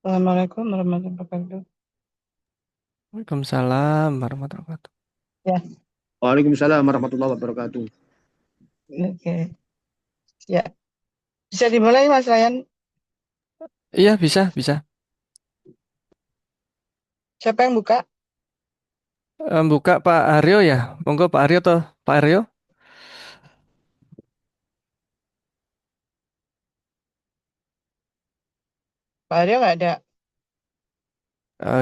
Assalamualaikum warahmatullahi wabarakatuh. Waalaikumsalam warahmatullahi wabarakatuh. Ya, Waalaikumsalam warahmatullahi wabarakatuh. oke. Ya, bisa dimulai Mas Ryan. Iya, bisa, bisa. Siapa yang buka? Buka Pak Aryo ya. Monggo Pak Aryo toh. Pak Aryo. Pak Aryo nggak ada.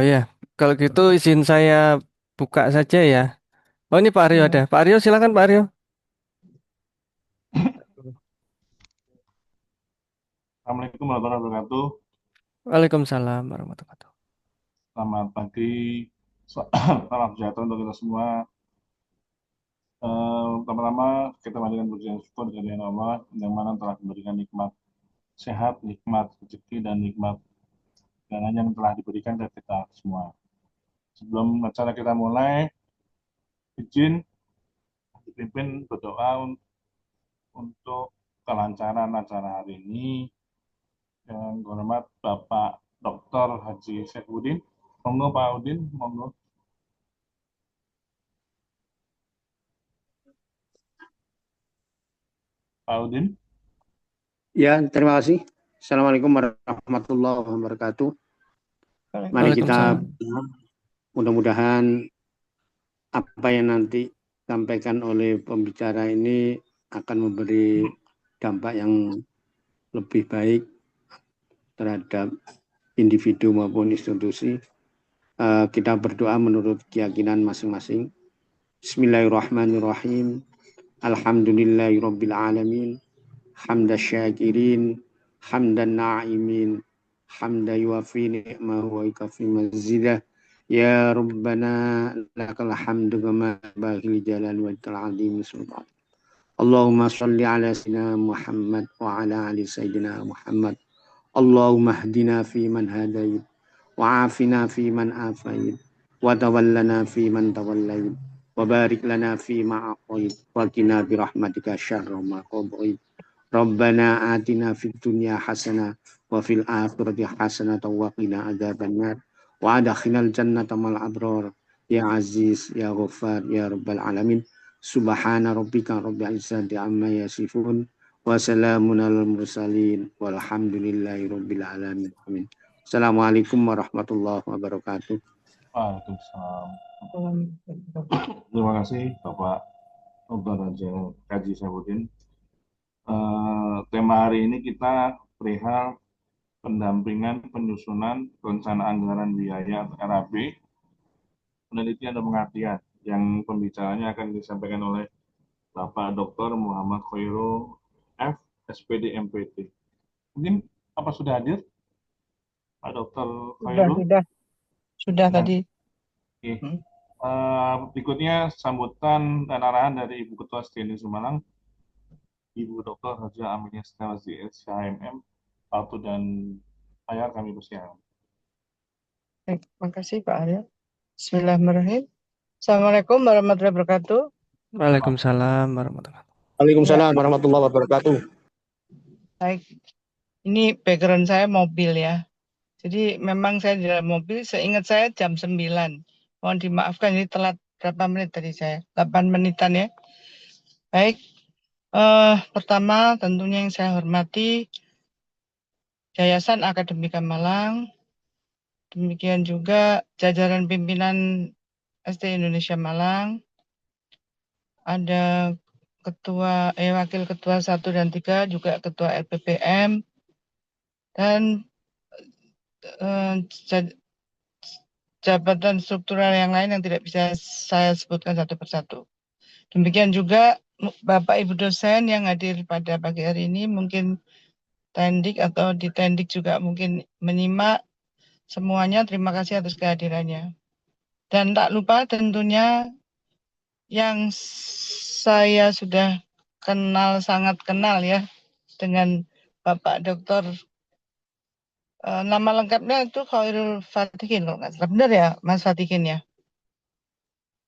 Ya, kalau gitu izin saya buka saja ya. Oh, ini Pak Aryo ada. Ya. Pak Aryo, silakan Pak Aryo. Assalamualaikum warahmatullahi wabarakatuh. Waalaikumsalam warahmatullahi wabarakatuh. Selamat pagi, salam sejahtera untuk kita semua. Pertama-tama kita panjatkan puji dan syukur kehadiran Allah yang mana telah memberikan nikmat sehat, nikmat rezeki dan nikmat segala yang telah diberikan kepada kita semua. Sebelum acara kita mulai, izin dipimpin berdoa untuk kelancaran acara hari ini. Yang hormat Bapak Dr. Haji Saifuddin. Monggo Pak Udin, monggo. Pak Udin. Ya, terima kasih. Assalamualaikum warahmatullahi wabarakatuh. Mari kita Waalaikumsalam. mudah-mudahan apa yang nanti disampaikan oleh pembicara ini akan memberi dampak yang lebih baik terhadap individu maupun institusi. Kita berdoa menurut keyakinan masing-masing. Bismillahirrahmanirrahim. Alhamdulillahirabbil alamin. Hamda syakirin, hamdan na'imin, hamda yuafi ni'mahu wa yukafi mazidah. Ya Rabbana lakal hamdu kama baghil jalal wa ta'alim sultan. Allahumma salli ala sayyidina Muhammad wa ala ali sayyidina Muhammad. Allahumma hdina fi man hadait wa afina fi man afait wa tawallana fi man tawallait wa barik lana fi ma a'tait wa qina bi rahmatika syarra ma qadait. Rabbana atina fid dunya hasanah wa fil akhirati hasanah wa qina adzabannar wa adkhilnal jannata mal abrar ya aziz ya ghaffar ya rabbal alamin. Subhana rabbika rabbil izzati amma yasifun wa salamun alal mursalin walhamdulillahi rabbil alamin. Amin. Assalamualaikum warahmatullahi wabarakatuh. Waalaikumsalam. Terima kasih Bapak Dr. Haji Saifuddin. Tema hari ini kita perihal pendampingan penyusunan rencana anggaran biaya atau RAB, penelitian dan pengertian yang pembicaranya akan disampaikan oleh Bapak Dr. Muhammad Khairul F. SPD MPT. Mungkin apa sudah hadir Pak Dr. Sudah, Khairul? sudah Nah, tadi. oke. Berikutnya sambutan dan arahan dari Ibu Ketua STNI Sumalang, Ibu Dr. Haja Aminah Sinawazi SHMM, waktu dan layar kami persilakan. Baik, terima kasih Pak Aryo. Bismillahirrahmanirrahim. Assalamualaikum warahmatullahi wabarakatuh. Waalaikumsalam warahmatullahi wabarakatuh. Waalaikumsalam warahmatullahi wabarakatuh. Baik, ini background saya mobil ya. Jadi memang saya di dalam mobil, seingat saya jam 9. Mohon dimaafkan ini telat berapa menit tadi saya? 8 menitan ya. Baik, pertama tentunya yang saya hormati Yayasan Akademika Malang, demikian juga jajaran pimpinan ST Indonesia Malang, ada Wakil Ketua 1 dan 3, juga Ketua LPPM, dan jabatan struktural yang lain yang tidak bisa saya sebutkan satu persatu. Demikian juga Bapak Ibu dosen yang hadir pada pagi hari ini, mungkin tendik atau di tendik juga mungkin menyimak semuanya. Terima kasih atas kehadirannya. Dan tak lupa tentunya yang saya sudah sangat kenal ya dengan Bapak Dokter, nama lengkapnya itu Khairul Fatihin kalau nggak salah. Benar ya Mas Fatihin ya?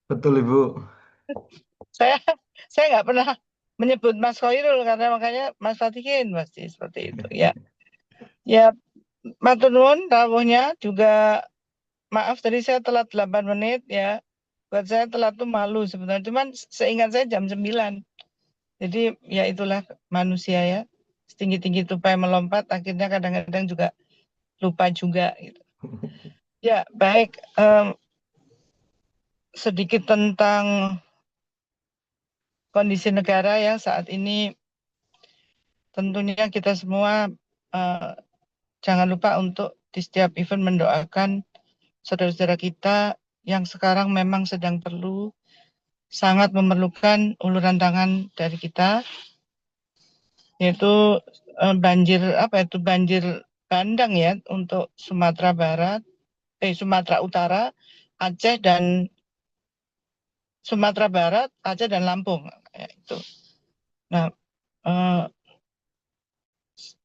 Betul Ibu. Saya nggak pernah menyebut Mas Khairul karena makanya Mas Fatihin pasti seperti itu ya. Ya, matur nuwun rawuhnya juga, maaf tadi saya telat 8 menit ya. Buat saya telat tuh malu sebenarnya. Cuman seingat saya jam 9. Jadi ya itulah manusia ya. Setinggi-tinggi tupai melompat, akhirnya kadang-kadang juga lupa juga gitu. Ya, baik. Sedikit tentang kondisi negara ya saat ini, tentunya kita semua jangan lupa untuk di setiap event mendoakan saudara-saudara kita yang sekarang memang sedang perlu, sangat memerlukan uluran tangan dari kita, yaitu banjir banjir bandang ya untuk Sumatera Barat, Sumatera Utara, Aceh dan Sumatera Barat, Aceh dan Lampung. Ya, itu. Nah,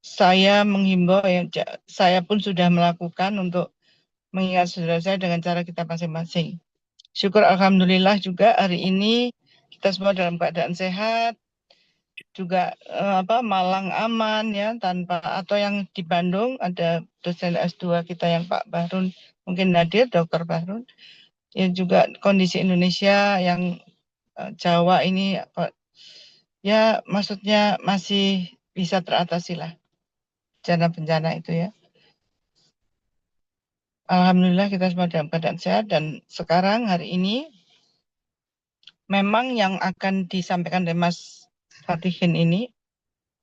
saya menghimbau ya, saya pun sudah melakukan untuk mengingat saudara saya dengan cara kita masing-masing. Syukur alhamdulillah juga hari ini kita semua dalam keadaan sehat, juga Malang aman ya tanpa, atau yang di Bandung ada dosen S2 kita yang Pak Bahrun mungkin hadir, Dr. Bahrun. Ya juga kondisi Indonesia yang Jawa ini ya maksudnya masih bisa teratasi lah bencana-bencana itu ya. Alhamdulillah kita semua dalam keadaan sehat, dan sekarang hari ini memang yang akan disampaikan oleh Mas Fatihin ini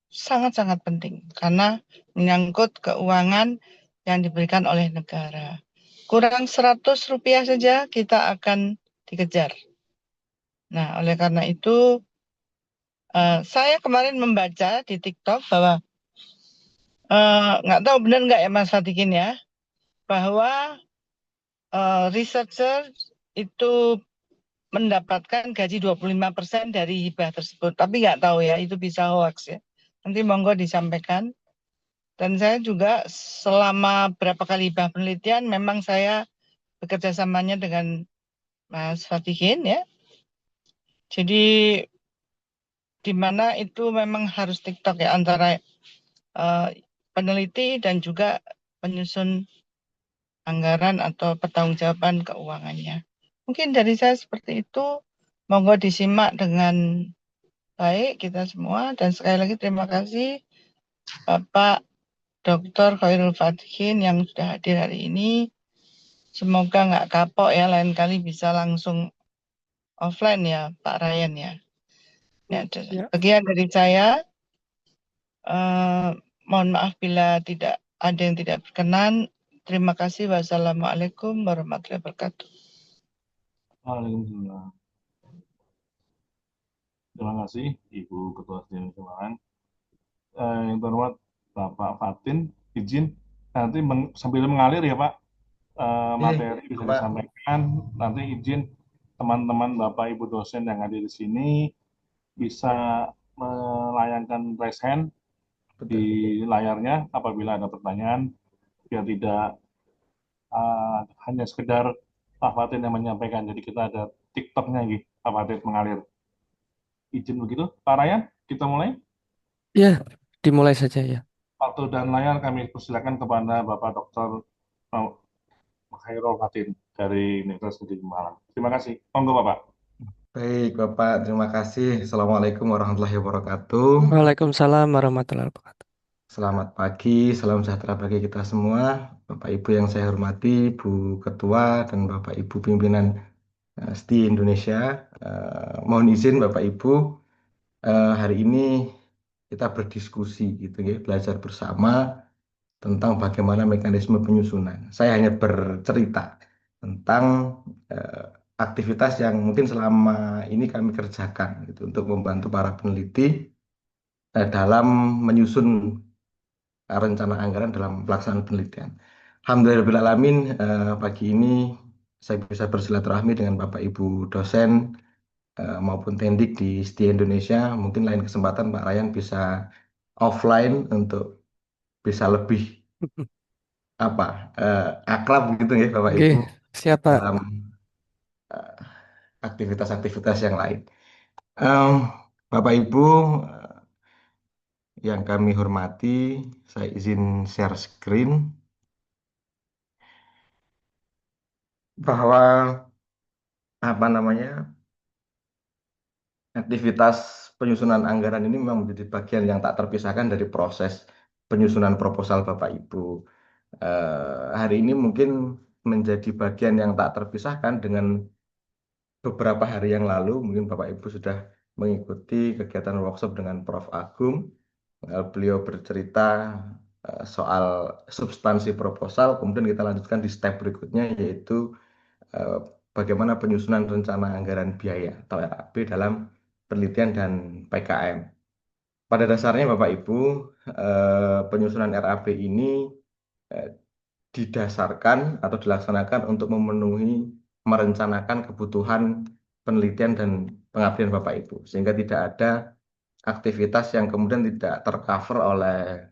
sangat-sangat penting karena menyangkut keuangan yang diberikan oleh negara. Kurang 100 rupiah saja kita akan dikejar. Nah, oleh karena itu saya kemarin membaca di TikTok bahwa nggak tahu benar nggak ya Mas Fatihin ya, bahwa researcher itu mendapatkan gaji 25% dari hibah tersebut. Tapi nggak tahu ya, itu bisa hoax ya. Nanti monggo disampaikan. Dan saya juga selama berapa kali hibah penelitian, memang saya bekerja samanya dengan Mas Fatihin ya. Jadi di mana itu memang harus TikTok ya, antara peneliti dan juga penyusun anggaran atau pertanggungjawaban keuangannya. Mungkin dari saya seperti itu. Monggo disimak dengan baik kita semua, dan sekali lagi terima kasih Bapak Dr. Khairul Fathin yang sudah hadir hari ini. Semoga nggak kapok ya, lain kali bisa langsung offline ya Pak Ryan ya. Ya. Sekian dari saya. Mohon maaf bila tidak ada yang tidak berkenan. Terima kasih. Wassalamualaikum warahmatullahi wabarakatuh. Waalaikumsalam. Terima kasih Ibu Ketua Sdm Semarang. Yang terhormat Bapak Fatin, izin nanti sambil mengalir ya Pak, materi bisa Pak. disampaikan. Nanti izin teman-teman Bapak Ibu dosen yang ada di sini bisa melayangkan raise hand di layarnya apabila ada pertanyaan, biar tidak hanya sekedar Pak Fatin yang menyampaikan. Jadi kita ada TikToknya gitu, Pak Fatin mengalir. Izin begitu, Pak Ryan, kita mulai. Ya, dimulai saja ya. Waktu dan layar kami persilakan kepada Bapak Dr. Khairul Fatin dari Universitas Negeri Malang. Terima kasih. Monggo Bapak. Baik, Bapak. Terima kasih. Assalamualaikum warahmatullahi wabarakatuh. Waalaikumsalam warahmatullahi wabarakatuh. Selamat pagi, salam sejahtera bagi kita semua. Bapak Ibu yang saya hormati, Bu Ketua dan Bapak Ibu pimpinan STI Indonesia. Mohon izin Bapak Ibu, hari ini kita berdiskusi gitu ya, belajar bersama tentang bagaimana mekanisme penyusunan. Saya hanya bercerita tentang eh, aktivitas yang mungkin selama ini kami kerjakan gitu, untuk membantu para peneliti dalam menyusun rencana anggaran dalam pelaksanaan penelitian. Alhamdulillahirrahmanirrahim, pagi ini saya bisa bersilaturahmi dengan Bapak Ibu dosen maupun tendik di STI Indonesia. Mungkin lain kesempatan Pak Ryan bisa offline untuk bisa lebih akrab gitu ya Bapak Oke, Ibu siapa? dalam eh, aktivitas-aktivitas yang lain. Em, Bapak Ibu yang kami hormati, saya izin share screen. bahwa apa namanya aktivitas penyusunan anggaran ini memang menjadi bagian yang tak terpisahkan dari proses penyusunan proposal Bapak Ibu. Hari ini mungkin menjadi bagian yang tak terpisahkan dengan beberapa hari yang lalu, mungkin Bapak Ibu sudah mengikuti kegiatan workshop dengan Prof. Agung. Beliau bercerita soal substansi proposal, kemudian kita lanjutkan di step berikutnya, yaitu eh, bagaimana penyusunan rencana anggaran biaya atau RAB dalam penelitian dan PKM. Pada dasarnya Bapak Ibu, penyusunan RAB ini eh, didasarkan atau dilaksanakan untuk merencanakan kebutuhan penelitian dan pengabdian Bapak Ibu, sehingga tidak ada aktivitas yang kemudian tidak tercover oleh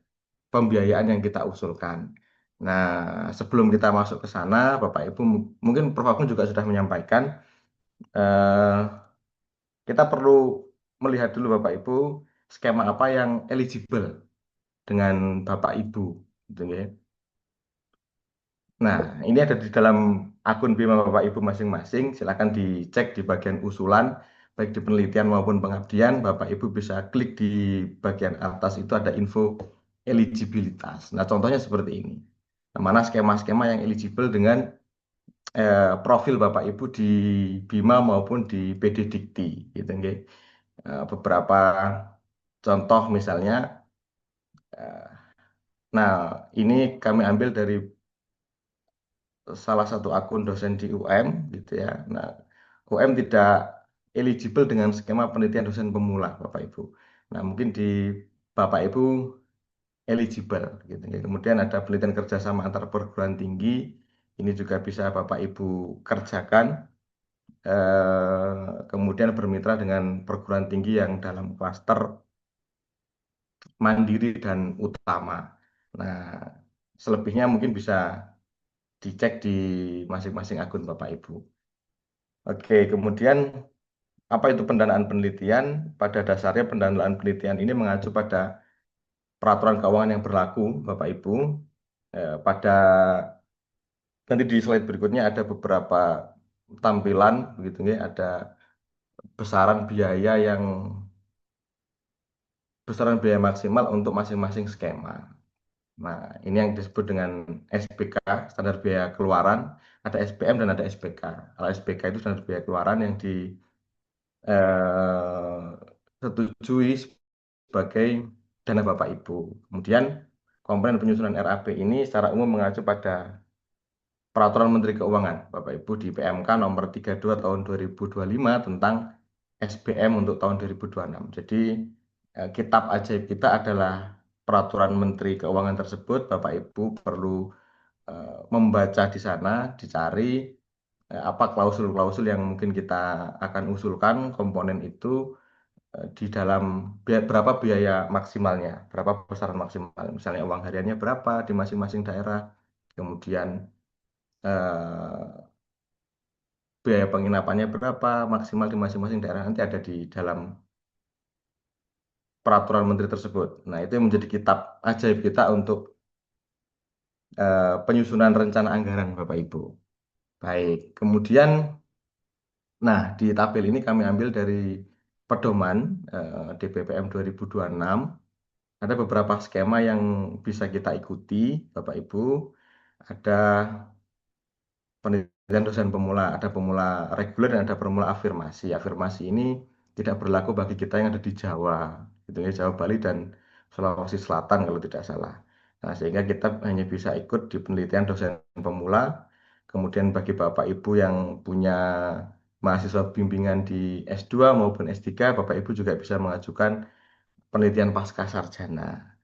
pembiayaan yang kita usulkan. Nah, sebelum kita masuk ke sana, Bapak Ibu, mungkin Prof. Agung juga sudah menyampaikan, eh, kita perlu melihat dulu Bapak Ibu skema apa yang eligible dengan Bapak Ibu, gitu ya. Nah, ini ada di dalam akun Bima Bapak Ibu masing-masing. Silakan dicek di bagian usulan, baik di penelitian maupun pengabdian. Bapak Ibu bisa klik di bagian atas itu ada info eligibilitas. Nah, contohnya seperti ini. Nah, mana skema-skema yang eligible dengan profil Bapak Ibu di Bima maupun di PD Dikti, gitu, nggih. Beberapa contoh misalnya, eh, nah ini kami ambil dari salah satu akun dosen di UM gitu ya. Nah, UM tidak eligible dengan skema penelitian dosen pemula Bapak Ibu. Nah, mungkin di Bapak Ibu eligible gitu ya. Kemudian ada penelitian kerjasama antar perguruan tinggi. Ini juga bisa Bapak Ibu kerjakan. Kemudian bermitra dengan perguruan tinggi yang dalam klaster mandiri dan utama. Nah, selebihnya mungkin bisa dicek di masing-masing akun Bapak Ibu. Oke, kemudian apa itu pendanaan penelitian? Pada dasarnya pendanaan penelitian ini mengacu pada peraturan keuangan yang berlaku, Bapak Ibu. Pada nanti di slide berikutnya ada beberapa tampilan, begitu ya. Ada besaran biaya besaran biaya maksimal untuk masing-masing skema. Nah, ini yang disebut dengan SBK, standar biaya keluaran. Ada SPM dan ada SPK. Kalau SBK itu standar biaya keluaran yang disetujui sebagai dana Bapak Ibu. Kemudian komponen penyusunan RAB ini secara umum mengacu pada Peraturan Menteri Keuangan Bapak Ibu di PMK nomor 32 tahun 2025 tentang SBM untuk tahun 2026. Jadi kitab ajaib kita adalah Peraturan Menteri Keuangan tersebut. Bapak Ibu perlu membaca di sana, dicari apa klausul-klausul yang mungkin kita akan usulkan komponen itu di dalam berapa biaya maksimalnya, berapa besaran maksimal, misalnya uang hariannya berapa di masing-masing daerah, kemudian eh, biaya penginapannya berapa maksimal di masing-masing daerah nanti ada di dalam peraturan menteri tersebut. Nah, itu yang menjadi kitab ajaib kita untuk penyusunan rencana anggaran Bapak Ibu. Baik, kemudian nah di tabel ini kami ambil dari pedoman DPPM 2026. Ada beberapa skema yang bisa kita ikuti, Bapak Ibu. Ada penelitian dosen pemula, ada pemula reguler dan ada pemula afirmasi. Afirmasi ini tidak berlaku bagi kita yang ada di Jawa, gitu ya, Jawa, Bali dan Sulawesi Selatan kalau tidak salah. Nah, sehingga kita hanya bisa ikut di penelitian dosen pemula. Kemudian bagi Bapak Ibu yang punya mahasiswa bimbingan di S2 maupun S3, Bapak Ibu juga bisa mengajukan penelitian pasca sarjana,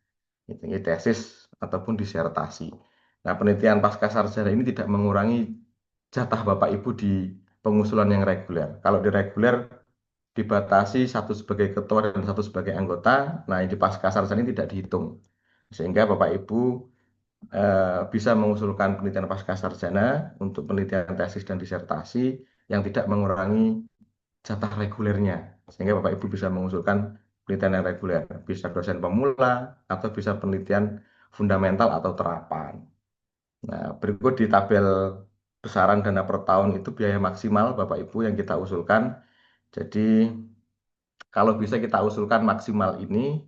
gitu ya, tesis ataupun disertasi. Nah, penelitian pasca sarjana ini tidak mengurangi jatah Bapak Ibu di pengusulan yang reguler. Kalau di reguler dibatasi satu sebagai ketua dan satu sebagai anggota, nah di pasca sarjana ini tidak dihitung. Sehingga Bapak Ibu bisa mengusulkan penelitian pasca sarjana untuk penelitian tesis dan disertasi yang tidak mengurangi jatah regulernya. Sehingga Bapak Ibu bisa mengusulkan penelitian yang reguler, bisa dosen pemula atau bisa penelitian fundamental atau terapan. Nah, berikut di tabel besaran dana per tahun itu biaya maksimal Bapak Ibu yang kita usulkan. Jadi kalau bisa kita usulkan maksimal ini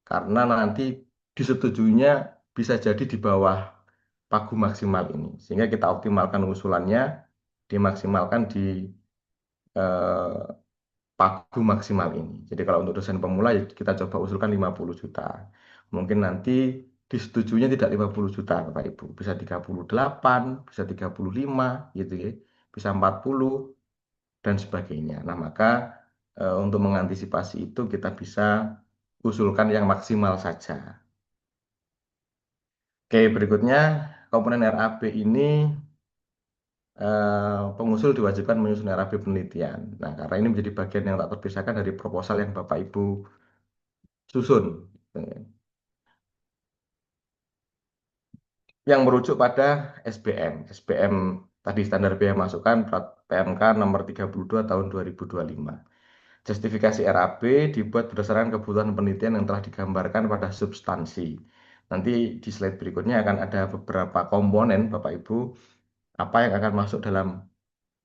karena nanti disetujuinya bisa jadi di bawah pagu maksimal ini. Sehingga kita optimalkan usulannya, dimaksimalkan di eh, pagu maksimal ini. Jadi kalau untuk dosen pemula ya kita coba usulkan 50 juta. Mungkin nanti disetujuinya tidak 50 juta Bapak Ibu. Bisa 38, bisa 35 gitu ya. Bisa 40 dan sebagainya. Nah, maka untuk mengantisipasi itu kita bisa usulkan yang maksimal saja. Oke, berikutnya komponen RAB ini pengusul diwajibkan menyusun RAB penelitian. Nah, karena ini menjadi bagian yang tak terpisahkan dari proposal yang Bapak Ibu susun. Yang merujuk pada SBM. SBM tadi standar biaya masukan PMK nomor 32 tahun 2025. Justifikasi RAB dibuat berdasarkan kebutuhan penelitian yang telah digambarkan pada substansi. Nanti di slide berikutnya akan ada beberapa komponen, Bapak Ibu, apa yang akan masuk dalam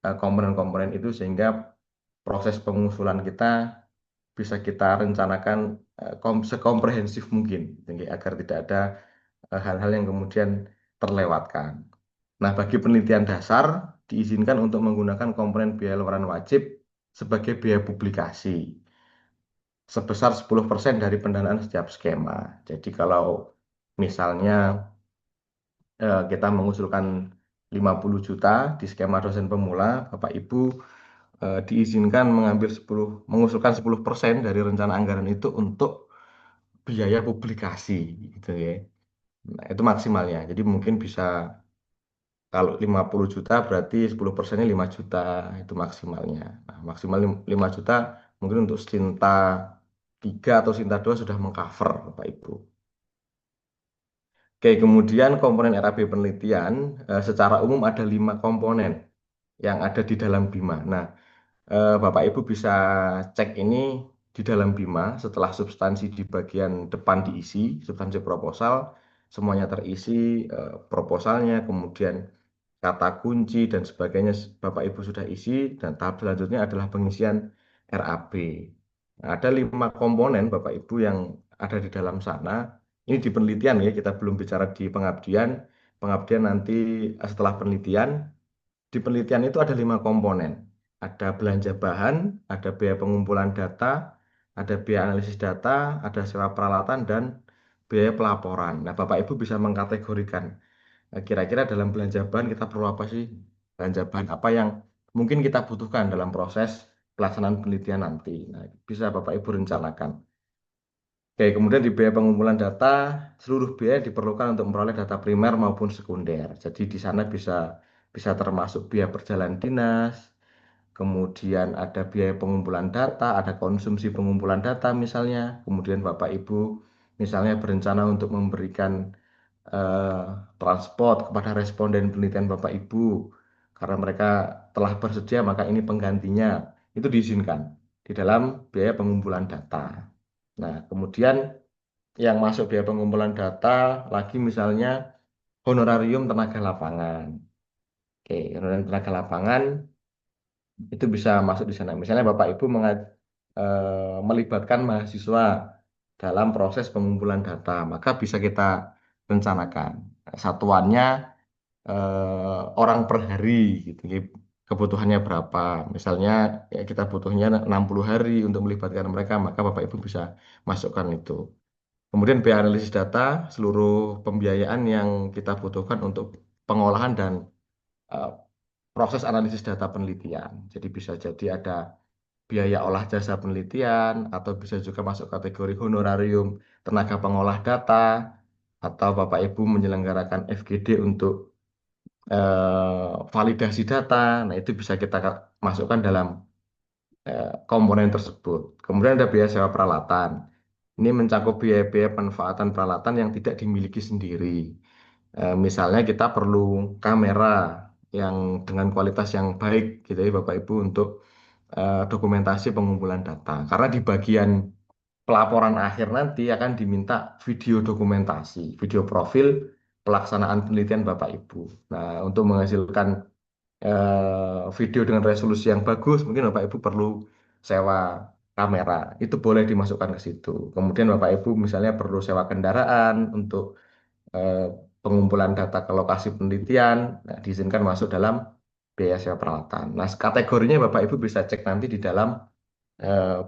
komponen-komponen itu sehingga proses pengusulan kita bisa kita rencanakan sekomprehensif mungkin, agar tidak ada hal-hal yang kemudian terlewatkan. Nah, bagi penelitian dasar diizinkan untuk menggunakan komponen biaya luaran wajib sebagai biaya publikasi sebesar 10% dari pendanaan setiap skema. Jadi kalau misalnya kita mengusulkan 50 juta di skema dosen pemula, Bapak Ibu diizinkan mengusulkan 10% dari rencana anggaran itu untuk biaya publikasi gitu ya. Nah, itu maksimalnya. Jadi mungkin bisa kalau 50 juta berarti 10%-nya 5 juta itu maksimalnya. Nah, maksimal 5 juta mungkin untuk Sinta 3 atau Sinta 2 sudah mengcover Bapak Ibu. Oke, kemudian komponen RAB penelitian secara umum ada 5 komponen yang ada di dalam BIMA. Nah, Bapak Ibu bisa cek ini di dalam BIMA setelah substansi di bagian depan diisi, substansi proposal, semuanya terisi, proposalnya, kemudian kata kunci dan sebagainya Bapak Ibu sudah isi, dan tahap selanjutnya adalah pengisian RAB. Nah, ada 5 komponen Bapak Ibu yang ada di dalam sana. Ini di penelitian ya, kita belum bicara di pengabdian. Pengabdian nanti setelah penelitian. Di penelitian itu ada 5 komponen. Ada belanja bahan, ada biaya pengumpulan data, ada biaya analisis data, ada sewa peralatan, dan biaya pelaporan. Nah, Bapak Ibu bisa mengkategorikan. Kira-kira dalam belanja bahan kita perlu apa sih? Belanja bahan apa yang mungkin kita butuhkan dalam proses pelaksanaan penelitian nanti. Nah, bisa Bapak Ibu rencanakan. Oke, kemudian di biaya pengumpulan data, seluruh biaya diperlukan untuk memperoleh data primer maupun sekunder. Jadi di sana bisa bisa termasuk biaya perjalanan dinas, kemudian ada biaya pengumpulan data, ada konsumsi pengumpulan data misalnya, kemudian Bapak Ibu misalnya berencana untuk memberikan eh, transport kepada responden penelitian Bapak Ibu karena mereka telah bersedia maka ini penggantinya itu diizinkan di dalam biaya pengumpulan data. Nah, kemudian yang masuk biaya pengumpulan data lagi misalnya honorarium tenaga lapangan. Oke, honorarium tenaga lapangan itu bisa masuk di sana. Misalnya Bapak Ibu melibatkan mahasiswa dalam proses pengumpulan data, maka bisa kita rencanakan. Satuannya orang per hari gitu. Jadi, kebutuhannya berapa? Misalnya ya kita butuhnya 60 hari untuk melibatkan mereka, maka Bapak Ibu bisa masukkan itu. Kemudian biaya analisis data, seluruh pembiayaan yang kita butuhkan untuk pengolahan dan eh, proses analisis data penelitian. Jadi bisa jadi ada biaya olah jasa penelitian, atau bisa juga masuk kategori honorarium tenaga pengolah data, atau Bapak Ibu menyelenggarakan FGD untuk validasi data. Nah, itu bisa kita masukkan dalam komponen tersebut. Kemudian ada biaya sewa peralatan. Ini mencakup biaya-biaya pemanfaatan peralatan yang tidak dimiliki sendiri. Misalnya kita perlu kamera yang dengan kualitas yang baik gitu ya Bapak Ibu untuk dokumentasi pengumpulan data. Karena di bagian pelaporan akhir nanti akan diminta video dokumentasi, video profil pelaksanaan penelitian Bapak Ibu. Nah, untuk menghasilkan video dengan resolusi yang bagus, mungkin Bapak Ibu perlu sewa kamera. Itu boleh dimasukkan ke situ. Kemudian Bapak Ibu misalnya perlu sewa kendaraan untuk eh, pengumpulan data ke lokasi penelitian, nah, diizinkan masuk dalam biaya sewa peralatan. Nah, kategorinya Bapak Ibu bisa cek nanti di dalam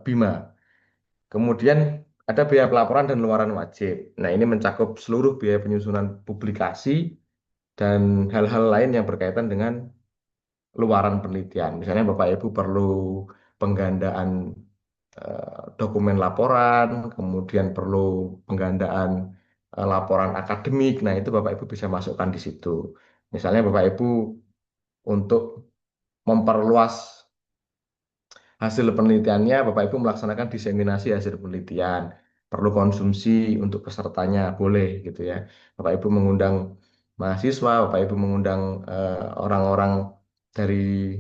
BIMA. Kemudian ada biaya pelaporan dan luaran wajib. Nah, ini mencakup seluruh biaya penyusunan publikasi dan hal-hal lain yang berkaitan dengan luaran penelitian. Misalnya Bapak Ibu perlu penggandaan dokumen laporan, kemudian perlu penggandaan laporan akademik. Nah, itu Bapak Ibu bisa masukkan di situ. Misalnya Bapak Ibu untuk memperluas hasil penelitiannya, Bapak Ibu melaksanakan diseminasi hasil penelitian. Perlu konsumsi untuk pesertanya, boleh gitu ya. Bapak Ibu mengundang mahasiswa, Bapak Ibu mengundang orang-orang dari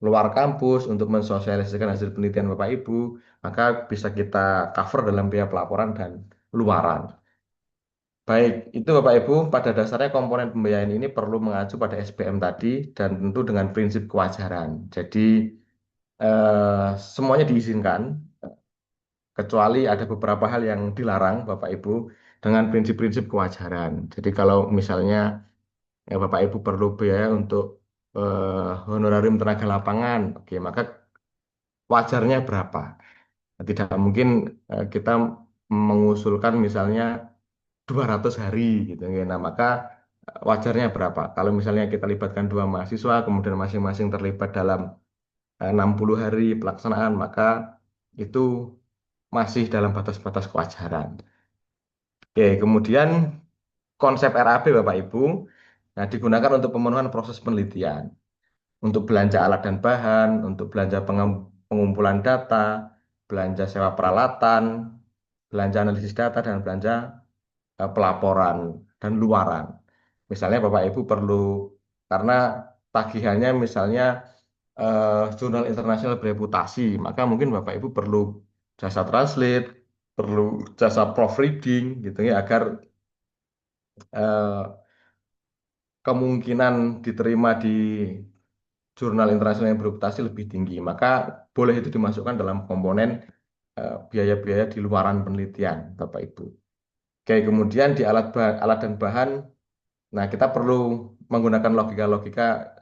luar kampus untuk mensosialisasikan hasil penelitian Bapak Ibu, maka bisa kita cover dalam biaya pelaporan dan luaran. Baik, itu Bapak Ibu, pada dasarnya komponen pembiayaan ini perlu mengacu pada SBM tadi dan tentu dengan prinsip kewajaran. Jadi semuanya diizinkan, kecuali ada beberapa hal yang dilarang Bapak Ibu dengan prinsip-prinsip kewajaran. Jadi kalau misalnya Bapak Ibu perlu biaya untuk honorarium tenaga lapangan, oke, maka wajarnya berapa? Tidak mungkin kita mengusulkan misalnya 200 hari gitu ya. Nah, maka wajarnya berapa? Kalau misalnya kita libatkan dua mahasiswa, kemudian masing-masing terlibat dalam 60 hari pelaksanaan, maka itu masih dalam batas-batas kewajaran. Oke, kemudian konsep RAB Bapak Ibu, nah, digunakan untuk pemenuhan proses penelitian, untuk belanja alat dan bahan, untuk belanja pengumpulan data, belanja sewa peralatan, belanja analisis data, dan belanja pelaporan dan luaran. Misalnya Bapak Ibu perlu, karena tagihannya misalnya jurnal internasional bereputasi, maka mungkin Bapak Ibu perlu jasa translate, perlu jasa proofreading gitu ya, agar eh, kemungkinan diterima di jurnal internasional yang bereputasi lebih tinggi. Maka boleh itu dimasukkan dalam komponen biaya-biaya di luaran penelitian, Bapak Ibu. Oke, kemudian di alat dan bahan, nah, kita perlu menggunakan logika-logika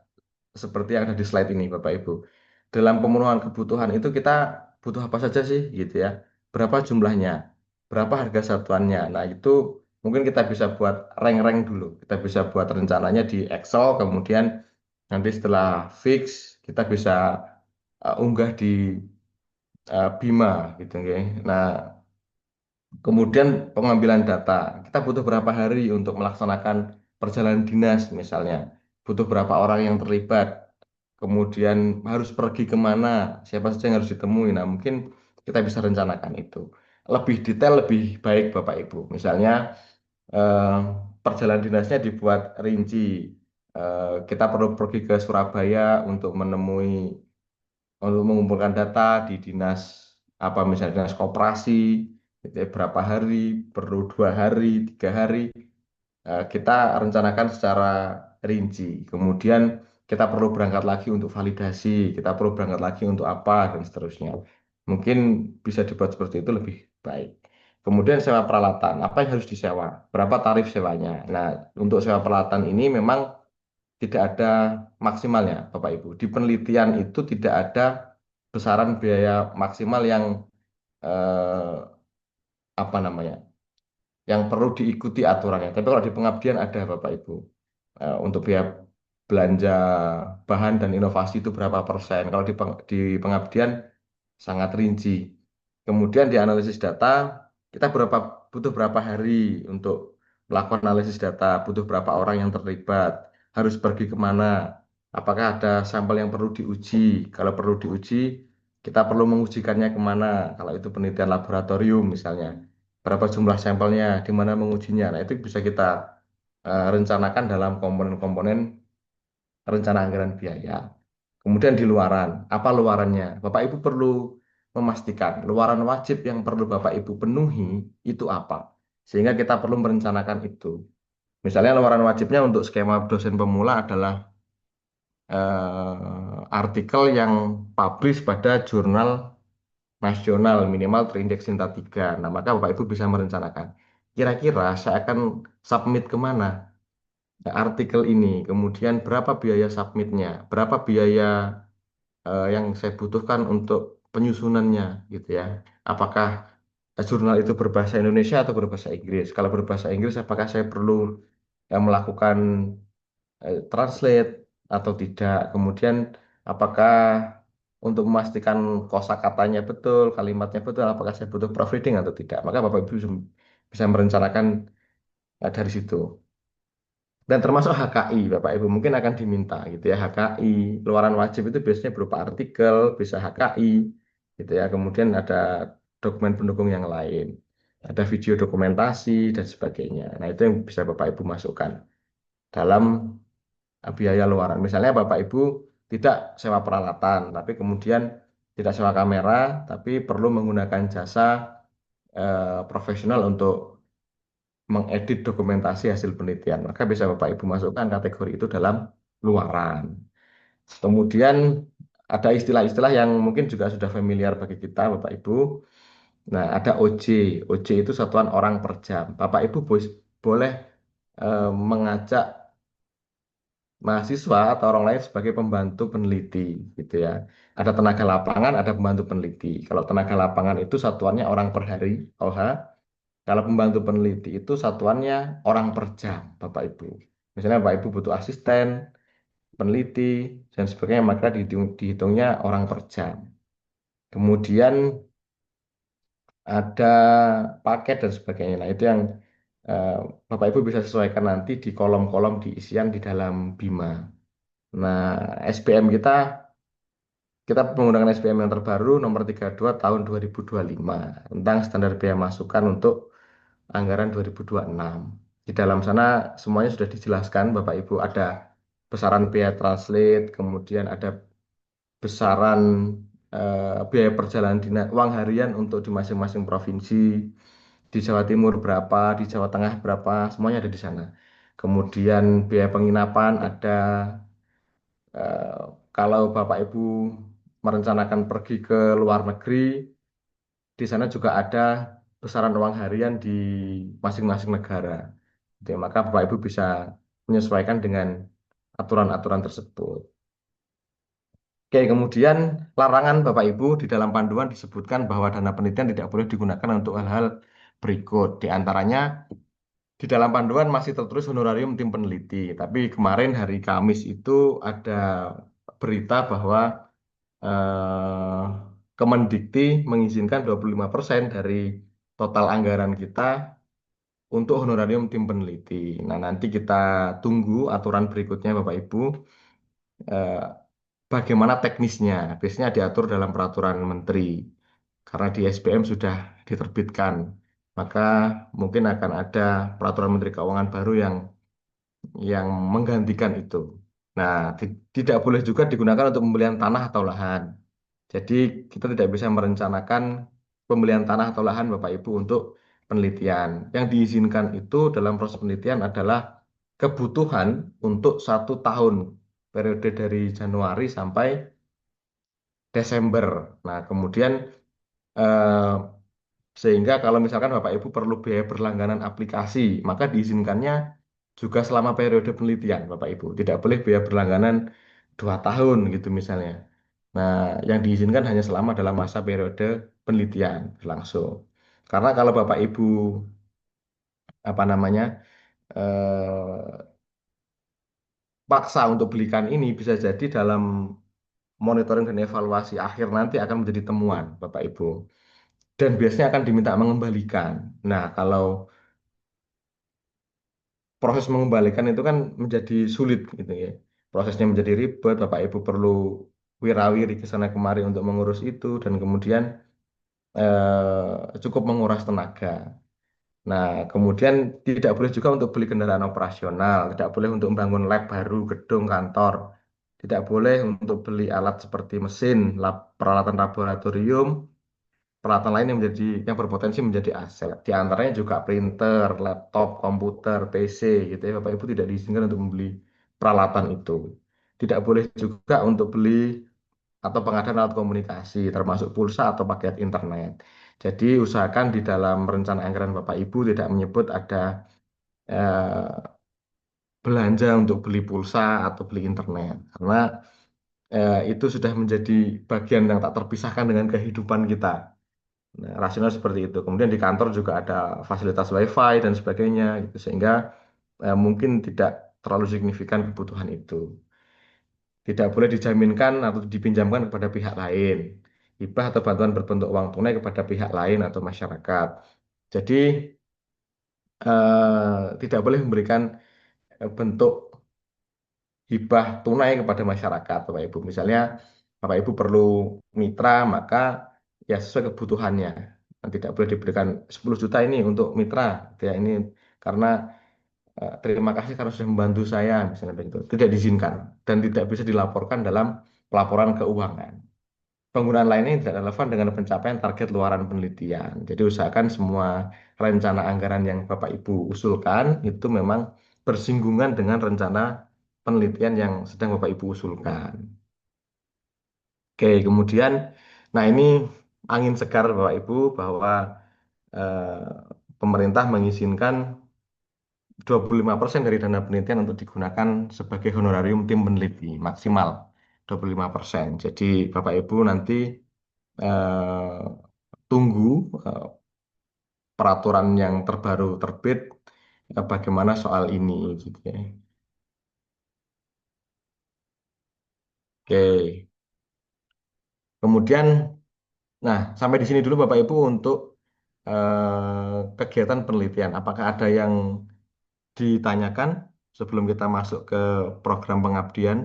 seperti yang ada di slide ini, Bapak Ibu. Dalam pemenuhan kebutuhan itu kita butuh apa saja sih, gitu ya? Berapa jumlahnya? Berapa harga satuannya? Nah, itu mungkin kita bisa buat rank-rank dulu. Kita bisa buat rencananya di Excel, kemudian nanti setelah fix, kita bisa unggah di Bima, gitu ya. Nah, kemudian pengambilan data. Kita butuh berapa hari untuk melaksanakan perjalanan dinas misalnya. Butuh berapa orang yang terlibat. Kemudian harus pergi kemana, siapa saja yang harus ditemui. Nah, mungkin kita bisa rencanakan itu. Lebih detail, lebih baik Bapak Ibu. Misalnya eh, perjalanan dinasnya dibuat rinci. Kita perlu pergi ke Surabaya untuk mengumpulkan data di dinas apa misalnya dinas koperasi, gitu ya, berapa hari, perlu 2 hari, 3 hari, kita rencanakan secara rinci. Kemudian kita perlu berangkat lagi untuk validasi, kita perlu berangkat lagi untuk apa dan seterusnya. Mungkin bisa dibuat seperti itu lebih baik. Kemudian sewa peralatan, apa yang harus disewa? Berapa tarif sewanya? Nah, untuk sewa peralatan ini memang tidak ada maksimalnya, Bapak Ibu. Di penelitian itu tidak ada besaran biaya maksimal yang eh, apa namanya, yang perlu diikuti aturannya. Tapi kalau di pengabdian ada, Bapak Ibu. Untuk biaya belanja bahan dan inovasi itu berapa persen. Kalau di pengabdian sangat rinci. Kemudian di analisis data, kita butuh berapa hari untuk melakukan analisis data, butuh berapa orang yang terlibat, harus pergi kemana, apakah ada sampel yang perlu diuji. Kalau perlu diuji, kita perlu mengujikannya kemana. Kalau itu penelitian laboratorium misalnya, berapa jumlah sampelnya, di mana mengujinya. Nah, itu bisa kita rencanakan dalam komponen-komponen rencana anggaran biaya. Kemudian di luaran, apa luarannya? Bapak Ibu perlu memastikan luaran wajib yang perlu Bapak Ibu penuhi itu apa. Sehingga kita perlu merencanakan itu. Misalnya luaran wajibnya untuk skema dosen pemula adalah artikel yang publish pada jurnal nasional minimal terindeks Sinta 3. Nah, maka Bapak Ibu bisa merencanakan. Kira-kira saya akan submit kemana artikel ini, kemudian berapa biaya submitnya, berapa biaya yang saya butuhkan untuk penyusunannya, gitu ya. Apakah jurnal itu berbahasa Indonesia atau berbahasa Inggris? Kalau berbahasa Inggris, apakah saya perlu melakukan translate atau tidak? Kemudian apakah untuk memastikan kosakatanya betul, kalimatnya betul, apakah saya butuh proofreading atau tidak? Maka Bapak Ibu bisa merencanakan dari situ. Dan termasuk HKI, Bapak Ibu mungkin akan diminta gitu ya, HKI, luaran wajib itu biasanya berupa artikel, bisa HKI, gitu ya. Kemudian ada dokumen pendukung yang lain, ada video dokumentasi dan sebagainya. Nah, itu yang bisa Bapak Ibu masukkan dalam biaya luaran. Misalnya Bapak Ibu tidak sewa peralatan, tapi kemudian tidak sewa kamera, tapi perlu menggunakan jasa profesional untuk mengedit dokumentasi hasil penelitian. Maka bisa Bapak Ibu masukkan kategori itu dalam luaran. Kemudian ada istilah-istilah yang mungkin juga sudah familiar bagi kita, Bapak Ibu. Nah, ada OJ. OJ itu satuan orang per jam. Bapak Ibu boleh mengajak mahasiswa atau orang lain sebagai pembantu peneliti, gitu ya. Ada tenaga lapangan, ada pembantu peneliti. Kalau tenaga lapangan itu satuannya orang per hari, OH. Kalau pembantu peneliti itu satuannya orang per jam, Bapak Ibu. Misalnya Bapak Ibu butuh asisten, peneliti, dan sebagainya, maka dihitungnya orang per jam. Kemudian ada paket dan sebagainya. Nah, itu yang eh, Bapak Ibu bisa sesuaikan nanti di kolom-kolom di isian di dalam Bima. Nah, SPM kita menggunakan SPM yang terbaru nomor 32 tahun 2025 tentang standar biaya masukan untuk anggaran 2026. Di dalam sana semuanya sudah dijelaskan, Bapak Ibu, ada besaran biaya translate, kemudian ada besaran biaya perjalanan dinas, uang harian untuk di masing-masing provinsi, di Jawa Timur berapa, di Jawa Tengah berapa, semuanya ada di sana. Kemudian biaya penginapan ada, eh, kalau Bapak Ibu merencanakan pergi ke luar negeri, di sana juga ada besaran uang harian di masing-masing negara. Jadi, maka Bapak Ibu bisa menyesuaikan dengan aturan-aturan tersebut. Oke, kemudian larangan Bapak Ibu di dalam panduan disebutkan bahwa dana penelitian tidak boleh digunakan untuk hal-hal berikut. Di antaranya di dalam panduan masih tertulis honorarium tim peneliti. Tapi kemarin hari Kamis itu ada berita bahwa eh, Kemendikti mengizinkan 25% dari total anggaran kita untuk honorarium tim peneliti. Nah, nanti kita tunggu aturan berikutnya Bapak Ibu. eh, Bagaimana teknisnya? Biasanya diatur dalam peraturan menteri. Karena di SPM sudah diterbitkan, maka mungkin akan ada peraturan Menteri Keuangan baru yang menggantikan itu. Nah, tidak boleh juga digunakan untuk pembelian tanah atau lahan. Jadi kita tidak bisa merencanakan pembelian tanah atau lahan Bapak Ibu untuk penelitian. Yang diizinkan itu dalam proses penelitian adalah kebutuhan untuk 1 tahun, periode dari Januari sampai Desember. Nah, kemudian eh, sehingga kalau misalkan Bapak Ibu perlu biaya berlangganan aplikasi, maka diizinkannya juga selama periode penelitian, Bapak Ibu. Tidak boleh biaya berlangganan 2 tahun gitu misalnya. Nah, yang diizinkan hanya selama dalam masa periode penelitian berlangsung. Karena kalau Bapak Ibu apa namanya paksa untuk belikan ini, bisa jadi dalam monitoring dan evaluasi akhir nanti akan menjadi temuan, Bapak Ibu. Dan biasanya akan diminta mengembalikan. Nah, kalau proses mengembalikan itu kan menjadi sulit gitu ya. Prosesnya menjadi ribet, Bapak Ibu perlu wirawiri ke sana kemari untuk mengurus itu dan kemudian cukup menguras tenaga. Nah, kemudian tidak boleh juga untuk beli kendaraan operasional, tidak boleh untuk membangun lab baru, gedung, kantor, tidak boleh untuk beli alat seperti mesin, peralatan laboratorium, peralatan lain yang berpotensi menjadi aset. Di antaranya juga printer, laptop, komputer, PC gitu ya. Bapak Ibu tidak diizinkan untuk membeli peralatan itu. tidak boleh juga untuk beli atau pengadaan alat komunikasi, termasuk pulsa atau paket internet. Jadi usahakan di dalam rencana anggaran Bapak Ibu tidak menyebut ada eh, belanja untuk beli pulsa atau beli internet, karena itu sudah menjadi bagian yang tak terpisahkan dengan kehidupan kita. Nah, rasional seperti itu. Kemudian di kantor juga ada fasilitas WiFi dan sebagainya, gitu. Sehingga mungkin tidak terlalu signifikan kebutuhan itu. Tidak boleh dijaminkan atau dipinjamkan kepada pihak lain. Hibah atau bantuan berbentuk uang tunai kepada pihak lain atau masyarakat. Jadi tidak boleh memberikan bentuk hibah tunai kepada masyarakat, Bapak Ibu. Misalnya Bapak Ibu perlu mitra, maka ya sesuai kebutuhannya. Dan tidak boleh diberikan 10 juta ini untuk mitra, ya ini karena terima kasih karena sudah membantu saya, misalnya begitu. Tidak diizinkan dan tidak bisa dilaporkan dalam laporan keuangan. Penggunaan lainnya tidak relevan dengan pencapaian target luaran penelitian. Jadi usahakan semua rencana anggaran yang Bapak Ibu usulkan itu memang bersinggungan dengan rencana penelitian yang sedang Bapak Ibu usulkan. Oke, kemudian, nah ini angin segar Bapak Ibu bahwa pemerintah mengizinkan 25% dari dana penelitian untuk digunakan sebagai honorarium tim peneliti maksimal 25%. Jadi Bapak Ibu nanti eh, tunggu eh, peraturan yang terbaru terbit bagaimana soal ini gitu ya. Oke. Kemudian nah sampai di sini dulu Bapak Ibu untuk kegiatan penelitian. Apakah ada yang ditanyakan sebelum kita masuk ke program pengabdian?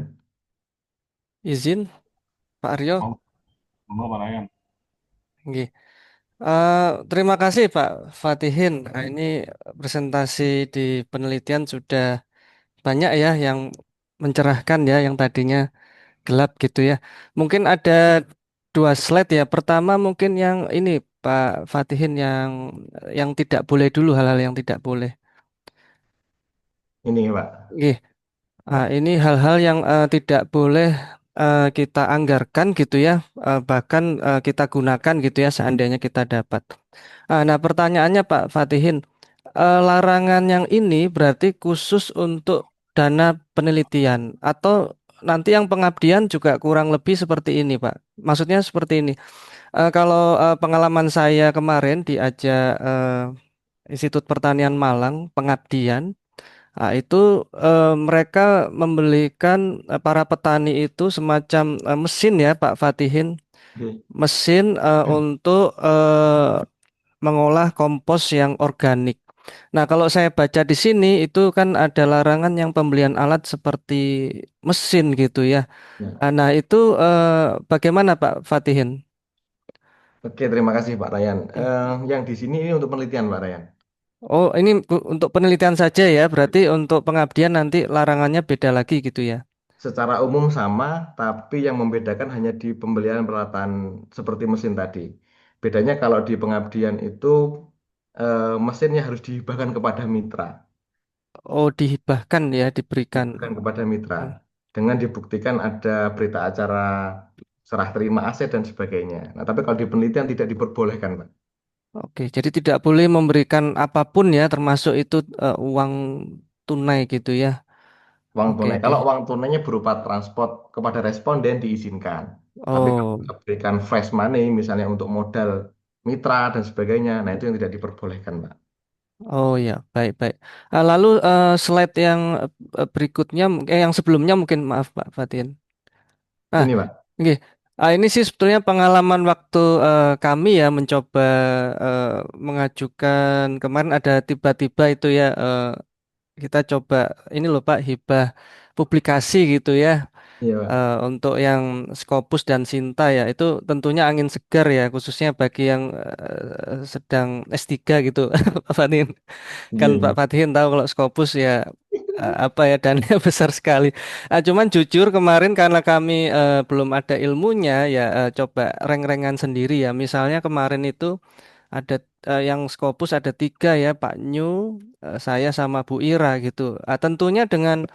Izin, Pak Aryo. Mau, mau Pak Ryan. Nggih. Terima kasih Pak Fatihin. Nah, ini presentasi di penelitian sudah banyak ya yang mencerahkan ya, yang tadinya gelap gitu ya. Mungkin ada dua slide ya. Pertama mungkin yang ini Pak Fatihin yang tidak boleh dulu, hal-hal yang tidak boleh. Ini Pak. Nggih. Ini hal-hal yang tidak boleh kita anggarkan gitu ya, bahkan kita gunakan gitu ya seandainya kita dapat. Nah, pertanyaannya Pak Fatihin, larangan yang ini berarti khusus untuk dana penelitian atau nanti yang pengabdian juga kurang lebih seperti ini, Pak? Maksudnya seperti ini. Kalau pengalaman saya kemarin diajak Institut Pertanian Malang pengabdian. Itu mereka membelikan para petani itu semacam mesin ya Pak Fatihin, Oke. mesin untuk mengolah kompos yang organik. Nah, kalau saya baca di sini itu kan ada larangan yang pembelian alat seperti mesin gitu ya. Ya. Nah, itu bagaimana Pak Fatihin? Oke, terima kasih Pak Ryan. Yang di sini ini untuk penelitian Pak Ryan. Oh, ini untuk penelitian saja ya, berarti untuk pengabdian nanti larangannya beda lagi gitu ya. Secara umum sama, tapi yang membedakan hanya di pembelian peralatan seperti mesin tadi. Bedanya kalau di pengabdian itu mesinnya harus dihibahkan kepada mitra, Oh, dihibahkan ya, diberikan. diberikan kepada mitra, dengan dibuktikan ada berita acara serah terima aset dan sebagainya. Nah, tapi kalau di penelitian tidak diperbolehkan, Pak. Oke, jadi tidak boleh memberikan apapun ya, termasuk itu uang tunai gitu ya. Uang Oke, tunai. oke. Kalau uang tunainya berupa transport kepada responden diizinkan. Tapi kalau Oh, kita berikan fresh money, misalnya untuk modal mitra dan sebagainya, nah itu yang tidak diperbolehkan, Pak. oh ya, baik, baik. Lalu slide yang berikutnya, yang sebelumnya mungkin maaf Pak Fatin. Ah, Ini, Pak. oke. Ini sih sebetulnya pengalaman waktu kami ya mencoba eh, mengajukan kemarin ada tiba-tiba itu ya kita coba ini loh Pak hibah publikasi gitu ya. Iya, Pak. Untuk yang Scopus dan Sinta ya itu tentunya angin segar ya khususnya bagi yang sedang S3 gitu Pak Fatin kan Iya, Pak iya. Fatihin tahu kalau Scopus ya apa ya dananya besar sekali. Cuman jujur kemarin karena kami belum ada ilmunya ya coba reng-rengan sendiri ya misalnya kemarin itu ada yang Scopus ada 3 ya Pak Nyu, saya sama Bu Ira gitu. Tentunya dengan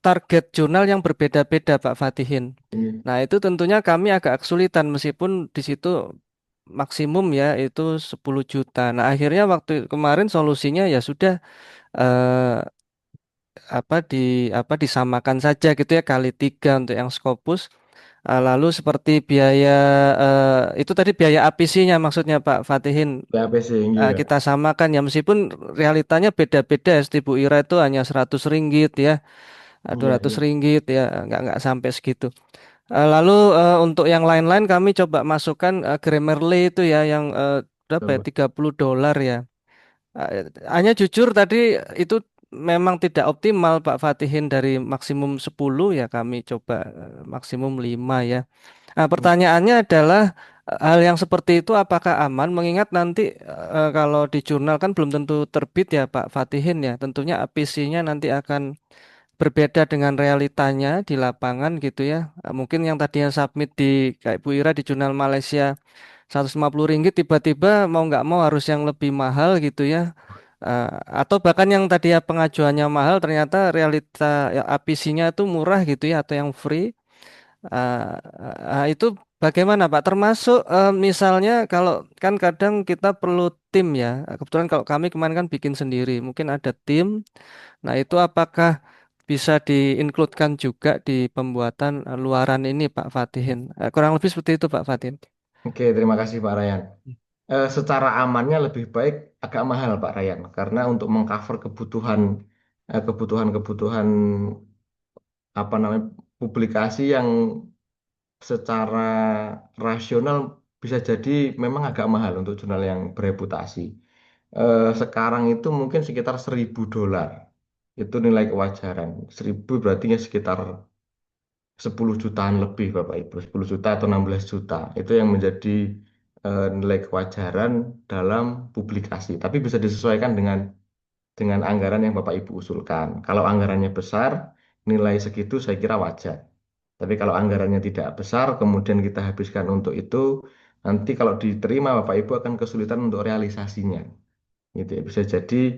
target jurnal yang berbeda-beda Pak Fatihin. Iya. Nah, itu tentunya kami agak kesulitan meskipun di situ maksimum ya itu 10 juta. Nah, akhirnya waktu kemarin solusinya ya sudah eh, disamakan saja gitu ya kali 3 untuk yang Scopus. Lalu seperti biaya itu tadi biaya APC-nya maksudnya Pak Fatihin. PAPC, iya. Kita samakan ya meskipun realitanya beda-beda ya. Ibu Ira itu hanya 100 ringgit ya, Iya, 200 iya. ringgit ya, nggak sampai segitu. Lalu untuk yang lain-lain kami coba masukkan Grammarly itu ya yang berapa ya, Betul. $30 ya. Hanya jujur tadi itu memang tidak optimal Pak Fatihin dari maksimum 10 ya kami coba maksimum 5 ya. Nah, pertanyaannya adalah hal yang seperti itu apakah aman mengingat nanti kalau di jurnal kan belum tentu terbit ya Pak Fatihin ya. Tentunya APC-nya nanti akan berbeda dengan realitanya di lapangan gitu ya. Mungkin yang tadinya submit di kayak Bu Ira di jurnal Malaysia 150 ringgit tiba-tiba mau nggak mau harus yang lebih mahal gitu ya. Eh, atau bahkan yang tadi ya pengajuannya mahal ternyata realita ya, APC-nya itu murah gitu ya atau yang free. Itu bagaimana Pak? Termasuk misalnya kalau kan kadang kita perlu tim ya. Kebetulan kalau kami kemarin kan bikin sendiri, mungkin ada tim. Nah, itu apakah bisa di-include-kan juga di pembuatan luaran ini Pak Fatihin? Kurang lebih seperti itu Pak Fatihin. Oke, terima kasih Pak Ryan. Secara amannya lebih baik agak mahal Pak Ryan, karena untuk mengcover kebutuhan-kebutuhan apa namanya publikasi yang secara rasional bisa jadi memang agak mahal untuk jurnal yang bereputasi. Sekarang itu mungkin sekitar $1.000 itu nilai kewajaran. 1.000 berarti ya sekitar 10 jutaan lebih Bapak Ibu, 10 juta atau 16 juta. Itu yang menjadi nilai kewajaran dalam publikasi. Tapi bisa disesuaikan dengan anggaran yang Bapak Ibu usulkan. Kalau anggarannya besar, nilai segitu saya kira wajar. Tapi kalau anggarannya tidak besar, kemudian kita habiskan untuk itu, nanti kalau diterima Bapak Ibu akan kesulitan untuk realisasinya. Gitu ya. Bisa jadi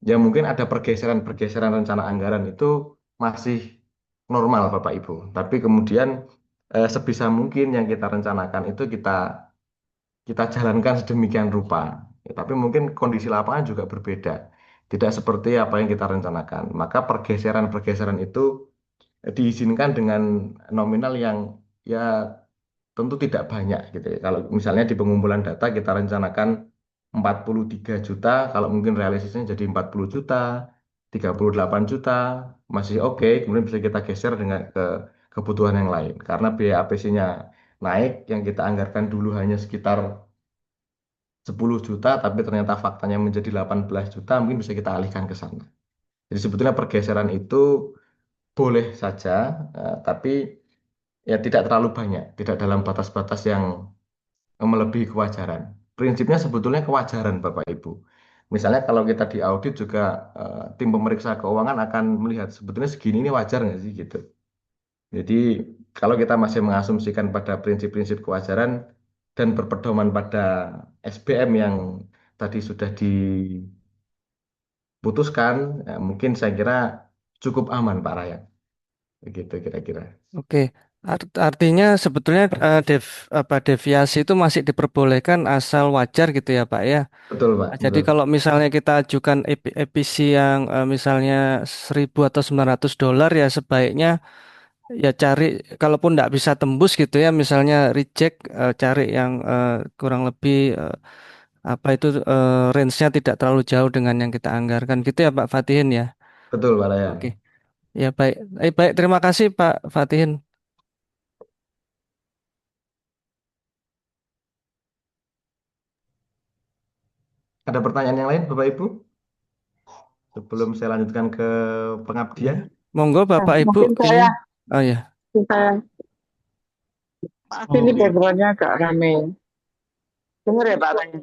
ya mungkin ada pergeseran-pergeseran rencana anggaran itu masih normal Bapak Ibu. Tapi kemudian sebisa mungkin yang kita rencanakan itu kita jalankan sedemikian rupa. Ya, tapi mungkin kondisi lapangan juga berbeda. Tidak seperti apa yang kita rencanakan. Maka pergeseran-pergeseran itu diizinkan dengan nominal yang ya tentu tidak banyak gitu ya. Kalau misalnya di pengumpulan data kita rencanakan 43 juta, kalau mungkin realisasinya jadi 40 juta, 38 juta, masih oke. Kemudian bisa kita geser dengan ke kebutuhan yang lain. Karena biaya APC-nya naik, yang kita anggarkan dulu hanya sekitar 10 juta, tapi ternyata faktanya menjadi 18 juta, mungkin bisa kita alihkan ke sana. Jadi sebetulnya pergeseran itu boleh saja, tapi ya tidak terlalu banyak, tidak dalam batas-batas yang melebihi kewajaran. Prinsipnya sebetulnya kewajaran Bapak Ibu. Misalnya kalau kita di audit juga tim pemeriksa keuangan akan melihat sebetulnya segini ini wajar nggak sih gitu. Jadi kalau kita masih mengasumsikan pada prinsip-prinsip kewajaran dan berpedoman pada SBM yang tadi sudah diputuskan, ya mungkin saya kira cukup aman Pak Raya. Begitu kira-kira. Oke, artinya sebetulnya deviasi itu masih diperbolehkan asal wajar gitu ya Pak ya. Betul Pak, Jadi betul. kalau misalnya kita ajukan EPC yang misalnya 1.000 atau $900 ya sebaiknya ya cari kalaupun tidak bisa tembus gitu ya misalnya reject cari yang kurang lebih apa itu range-nya tidak terlalu jauh dengan yang kita anggarkan gitu ya Pak Fatihin ya. Betul Pak Raya. Oke. Ya baik. Baik terima kasih Pak Fatihin. Ada pertanyaan yang lain Bapak Ibu? Sebelum saya lanjutkan ke pengabdian. Monggo Bapak Ibu Mungkin ini. saya, Oh ya, maaf Oh, ini iya. backgroundnya agak rame. Dengar ya Pak Ryan?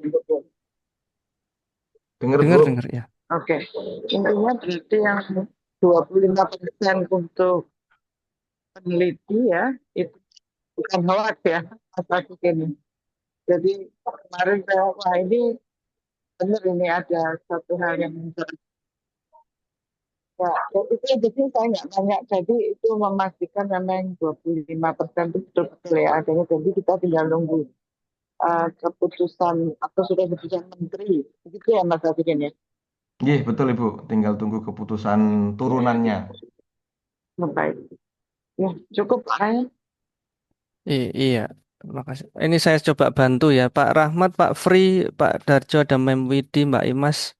Dengar Bu. dengar ya. Oke. Intinya berarti yang 25% untuk peneliti ya, itu bukan hoax ya, Mas Atik ini. Jadi kemarin saya, wah ini benar ini ada satu hal yang Ya, jadi saya nggak banyak. Jadi itu memastikan memang 25% itu betul-betul ya adanya. Jadi kita tinggal nunggu keputusan atau sudah keputusan menteri. Begitu ya Mas Afikin ya. Iya, betul Ibu. Tinggal tunggu keputusan turunannya. Baik. Ya, cukup Pak. Iya, makasih. Ini saya coba bantu ya, Pak Rahmat, Pak Fri, Pak Darjo, ada Mem Widi, Mbak Imas,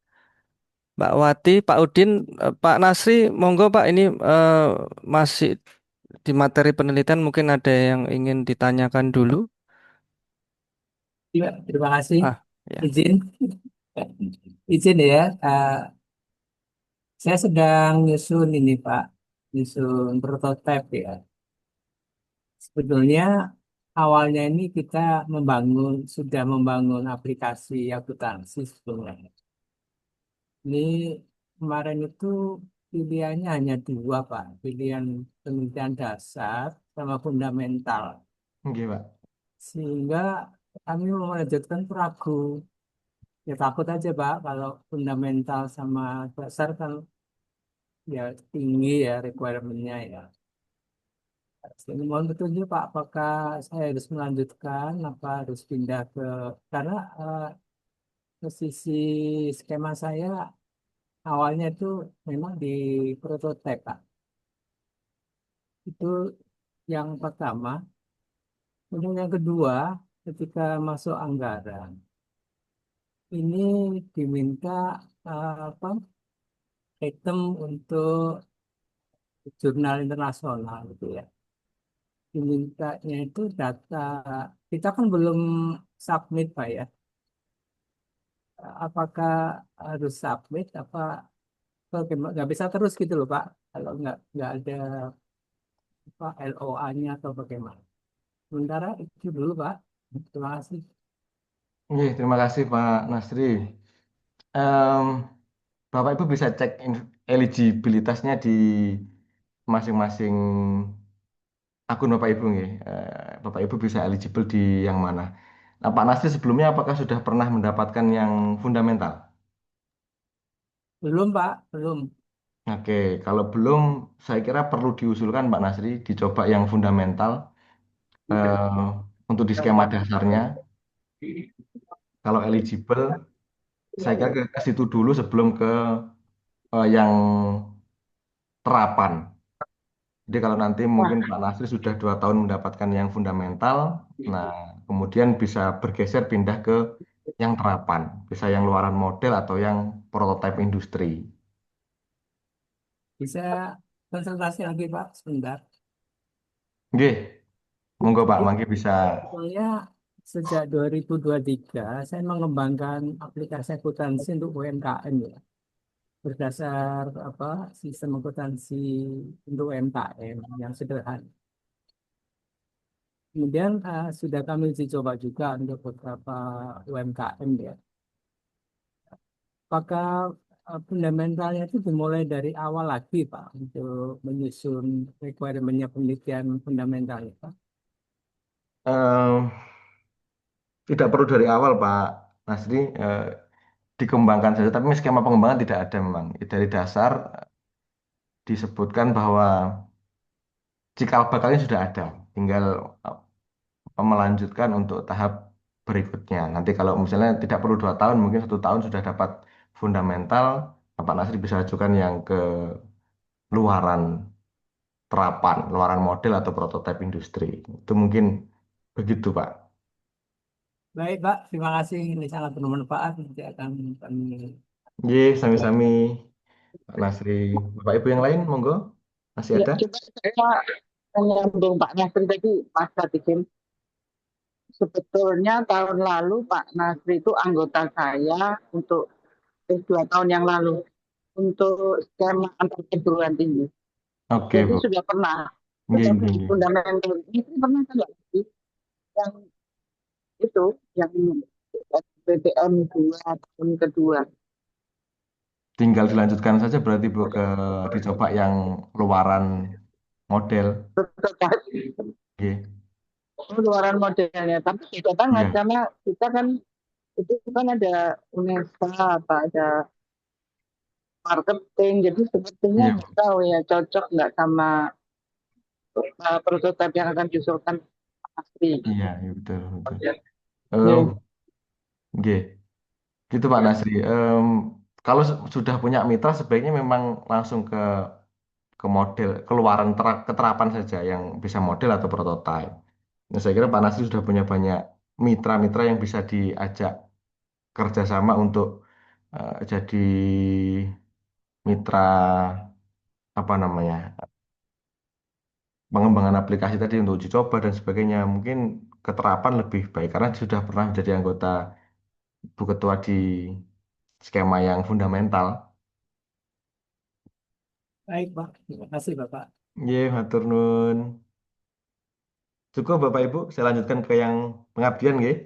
Mbak Wati, Pak Udin, Pak Nasri, monggo Pak. Ini masih di materi penelitian, mungkin ada yang ingin ditanyakan dulu. Iya, terima kasih. Ah, ya. Izin, izin ya. Saya sedang nyusun ini Pak, nyusun prototipe ya. Sebetulnya awalnya ini kita sudah membangun aplikasi akuntansi sebetulnya. Ini kemarin itu pilihannya hanya dua Pak, pilihan penelitian dasar sama fundamental. Oke, Pak. Sehingga kami mau melanjutkan ragu. Ya takut aja Pak, kalau fundamental sama dasar kan ya tinggi ya requirement-nya ya. Jadi mohon petunjuk Pak, apakah saya harus melanjutkan, apa harus pindah karena ke sisi skema saya awalnya itu memang di prototipe Pak. Itu yang pertama. Kemudian yang kedua, ketika masuk anggaran, ini diminta apa item untuk jurnal internasional gitu ya. Dimintanya itu data, kita kan belum submit Pak ya. Apakah harus submit apa nggak bisa terus gitu loh Pak kalau nggak ada apa LOA-nya atau bagaimana. Sementara itu dulu Pak. Terima kasih. Oke, terima kasih Pak Nasri. Em, Bapak Ibu bisa cek eligibilitasnya di masing-masing akun Bapak Ibu nggih. Bapak Ibu bisa eligible di yang mana. Nah, Pak Nasri sebelumnya apakah sudah pernah mendapatkan yang fundamental? Belum Pak, belum. Oke, kalau belum, saya kira perlu diusulkan Pak Nasri, dicoba yang fundamental eh, untuk di skema dasarnya. Kalau eligible, saya kira ke situ dulu sebelum ke yang terapan. Jadi kalau nanti Wah, mungkin Pak Nasri sudah 2 tahun mendapatkan yang fundamental, nah kemudian bisa bergeser pindah ke yang terapan, bisa yang luaran model atau yang prototipe industri. Bisa konsultasi lagi Pak sebentar. Oke, monggo Pak, Jadi mangga bisa. saya sejak 2023 saya mengembangkan aplikasi akuntansi untuk UMKM ya. Berdasar apa sistem akuntansi untuk UMKM yang sederhana. Kemudian sudah kami uji coba juga untuk beberapa UMKM ya. Apakah fundamentalnya itu dimulai dari awal lagi Pak untuk menyusun requirement-nya penelitian fundamentalnya Pak? Eh, Tidak perlu dari awal Pak Nasri, dikembangkan saja, tapi skema pengembangan tidak ada memang. Dari dasar disebutkan bahwa cikal bakalnya sudah ada, tinggal melanjutkan untuk tahap berikutnya. Nanti kalau misalnya tidak perlu 2 tahun, mungkin 1 tahun sudah dapat fundamental, Bapak Nasri bisa ajukan yang ke luaran terapan, luaran model atau prototipe industri. Itu mungkin begitu, Pak. Baik Pak, terima kasih. Ini sangat bermanfaat. Nanti akan kami. Ye, sami-sami Pak Nasri. Bapak Ibu yang lain, monggo. Masih ya, ada? coba saya menyambung Pak Nasri tadi, Mas Afikin. Sebetulnya tahun lalu Pak Nasri itu anggota saya untuk 2 tahun yang lalu untuk skema antar perguruan tinggi. Oke, Jadi Bu. sudah pernah. Nggih, Tetapi nggih, nggih. fundamental ini pernah nggak sih yang itu yang BPM 2 tahun kedua. Tinggal dilanjutkan saja berarti Bu ke dicoba yang luaran model. Betul kan? Nggih. Keluaran modelnya. Tapi beda banget Iya. karena kita kan itu kan ada UNESA apa ada marketing. Jadi sepertinya Iya, nggak tahu ya cocok nggak sama prototipe yang akan diusulkan asli. iya, iya, betul, betul. Ya. Em, nggih. Gitu Pak Nasri. Kalau sudah punya mitra sebaiknya memang langsung ke model keluaran keterapan saja yang bisa model atau prototipe. Nah, saya kira Pak Nasri sudah punya banyak mitra-mitra yang bisa diajak kerjasama untuk jadi mitra apa namanya pengembangan aplikasi tadi untuk uji coba dan sebagainya. Mungkin keterapan lebih baik karena sudah pernah menjadi anggota Bu Ketua di skema yang fundamental. Baik, Pak. Terima kasih, Bapak. Iya, matur nuwun. Cukup Bapak Ibu, saya lanjutkan ke yang pengabdian nggih.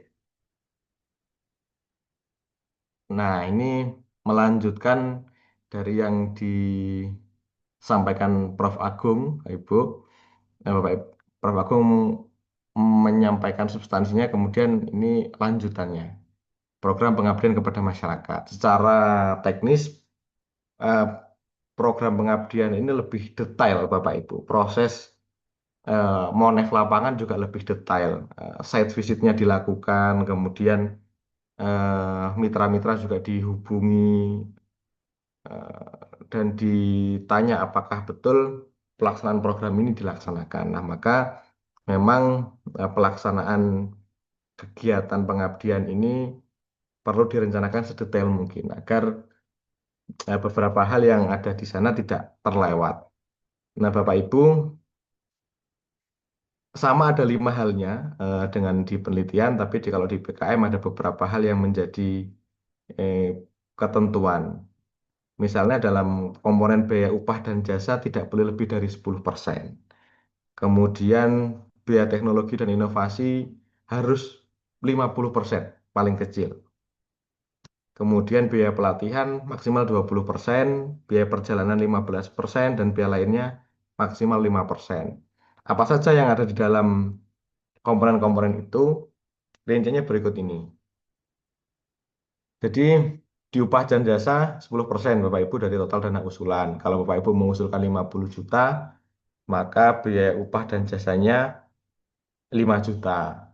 Nah, ini melanjutkan dari yang disampaikan Prof. Agung, Bapak Ibu. Nah, Prof. Agung menyampaikan substansinya, kemudian ini lanjutannya. Program pengabdian kepada masyarakat. Secara teknis, eh, program pengabdian ini lebih detail, Bapak Ibu. Proses Monef lapangan juga lebih detail. Site visitnya dilakukan, kemudian mitra-mitra juga dihubungi dan ditanya apakah betul pelaksanaan program ini dilaksanakan. Nah, maka memang pelaksanaan kegiatan pengabdian ini perlu direncanakan sedetail mungkin agar beberapa hal yang ada di sana tidak terlewat. Nah, Bapak Ibu, sama ada 5 halnya dengan di penelitian, tapi kalau di PKM ada beberapa hal yang menjadi eh, ketentuan. Misalnya dalam komponen biaya upah dan jasa tidak boleh lebih dari 10%. Kemudian biaya teknologi dan inovasi harus 50% paling kecil. Kemudian biaya pelatihan maksimal 20%, biaya perjalanan 15%, dan biaya lainnya maksimal 5%. Apa saja yang ada di dalam komponen-komponen itu, rinciannya berikut ini. Jadi di upah dan jasa 10% Bapak Ibu dari total dana usulan. Kalau Bapak Ibu mengusulkan 50 juta, maka biaya upah dan jasanya 5 juta.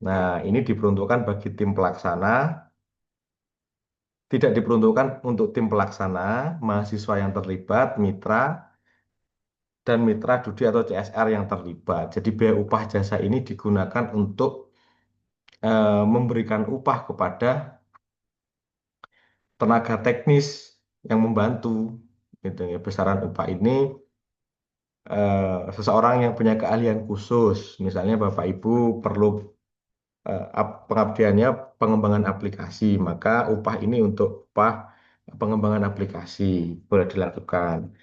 Nah, ini diperuntukkan bagi tim pelaksana, tidak diperuntukkan untuk tim pelaksana, mahasiswa yang terlibat, mitra, dan mitra Dudi atau CSR yang terlibat. Jadi biaya upah jasa ini digunakan untuk memberikan upah kepada tenaga teknis yang membantu. Gitu ya. Besaran upah ini seseorang yang punya keahlian khusus, misalnya Bapak Ibu perlu pengabdiannya pengembangan aplikasi, maka upah ini untuk upah pengembangan aplikasi boleh dilakukan.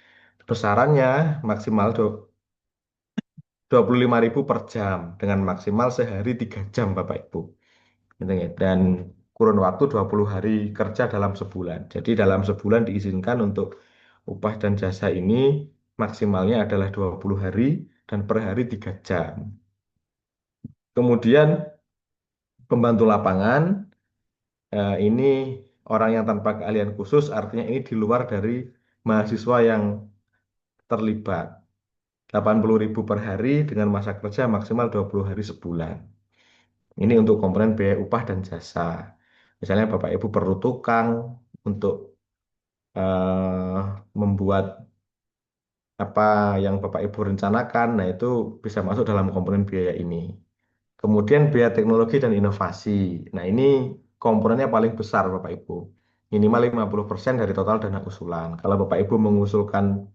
Besarannya maksimal 25.000 per jam dengan maksimal sehari 3 jam Bapak Ibu. Gitu ya. Dan kurun waktu 20 hari kerja dalam sebulan. Jadi dalam sebulan diizinkan untuk upah dan jasa ini maksimalnya adalah 20 hari dan per hari 3 jam. Kemudian pembantu lapangan ini orang yang tanpa keahlian khusus, artinya ini di luar dari mahasiswa yang terlibat. 80.000 per hari dengan masa kerja maksimal 20 hari sebulan. Ini untuk komponen biaya upah dan jasa. Misalnya Bapak Ibu perlu tukang untuk membuat apa yang Bapak Ibu rencanakan, nah itu bisa masuk dalam komponen biaya ini. Kemudian biaya teknologi dan inovasi. Nah, ini komponennya paling besar Bapak Ibu. Minimal 50% dari total dana usulan. Kalau Bapak Ibu mengusulkan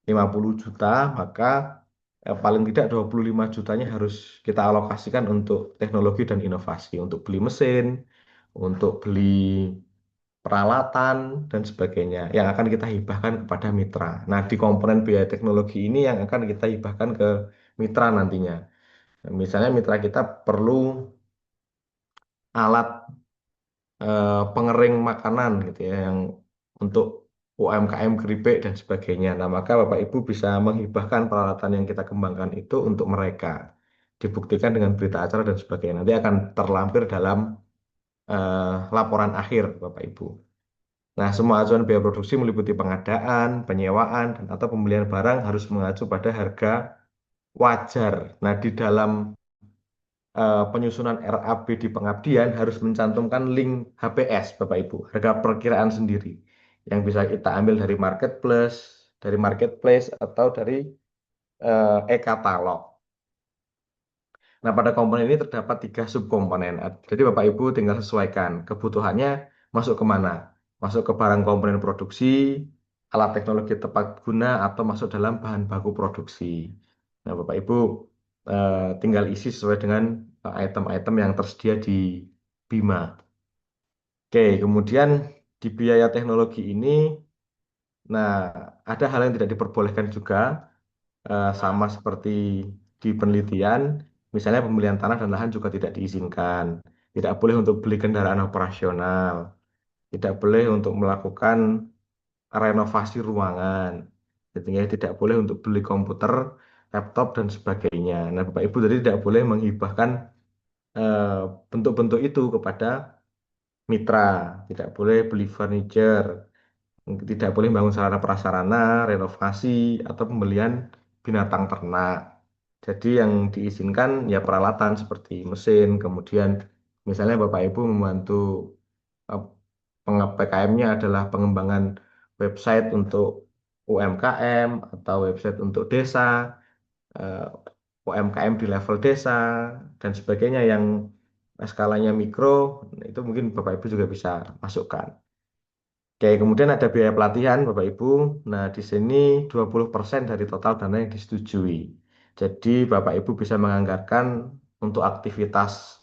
50 juta, maka paling tidak 25 jutanya harus kita alokasikan untuk teknologi dan inovasi, untuk beli mesin, untuk beli peralatan, dan sebagainya yang akan kita hibahkan kepada mitra. Nah, di komponen biaya teknologi ini yang akan kita hibahkan ke mitra nantinya. Misalnya mitra kita perlu alat pengering makanan gitu ya yang untuk UMKM keripik dan sebagainya. Nah, maka Bapak Ibu bisa menghibahkan peralatan yang kita kembangkan itu untuk mereka. Dibuktikan dengan berita acara dan sebagainya. Nanti akan terlampir dalam laporan akhir Bapak Ibu. Nah, semua acuan biaya produksi meliputi pengadaan, penyewaan, dan atau pembelian barang harus mengacu pada harga wajar. Nah, di dalam penyusunan RAB di pengabdian harus mencantumkan link HPS, Bapak Ibu, harga perkiraan sendiri yang bisa kita ambil dari marketplace atau dari e-katalog. Nah, pada komponen ini terdapat 3 subkomponen. Jadi Bapak Ibu tinggal sesuaikan kebutuhannya masuk ke mana. Masuk ke barang komponen produksi, alat teknologi tepat guna, atau masuk dalam bahan baku produksi. Nah, Bapak Ibu tinggal isi sesuai dengan item-item yang tersedia di Bima. Oke, kemudian di biaya teknologi ini, nah ada hal yang tidak diperbolehkan juga, sama seperti di penelitian, misalnya pembelian tanah dan lahan juga tidak diizinkan. Tidak boleh untuk beli kendaraan operasional, tidak boleh untuk melakukan renovasi ruangan, sehingga tidak boleh untuk beli komputer, laptop, dan sebagainya. Nah, Bapak Ibu jadi tidak boleh menghibahkan eh, bentuk-bentuk itu kepada mitra, tidak boleh beli furniture, tidak boleh bangun sarana prasarana, renovasi, atau pembelian binatang ternak. Jadi yang diizinkan ya peralatan seperti mesin, kemudian misalnya Bapak Ibu membantu eh, PKM-nya adalah pengembangan website untuk UMKM atau website untuk desa, eh, UMKM di level desa, dan sebagainya yang skalanya mikro, itu mungkin Bapak Ibu juga bisa masukkan. Oke, kemudian ada biaya pelatihan, Bapak Ibu. Nah, di sini 20% dari total dana yang disetujui. Jadi, Bapak Ibu bisa menganggarkan untuk aktivitas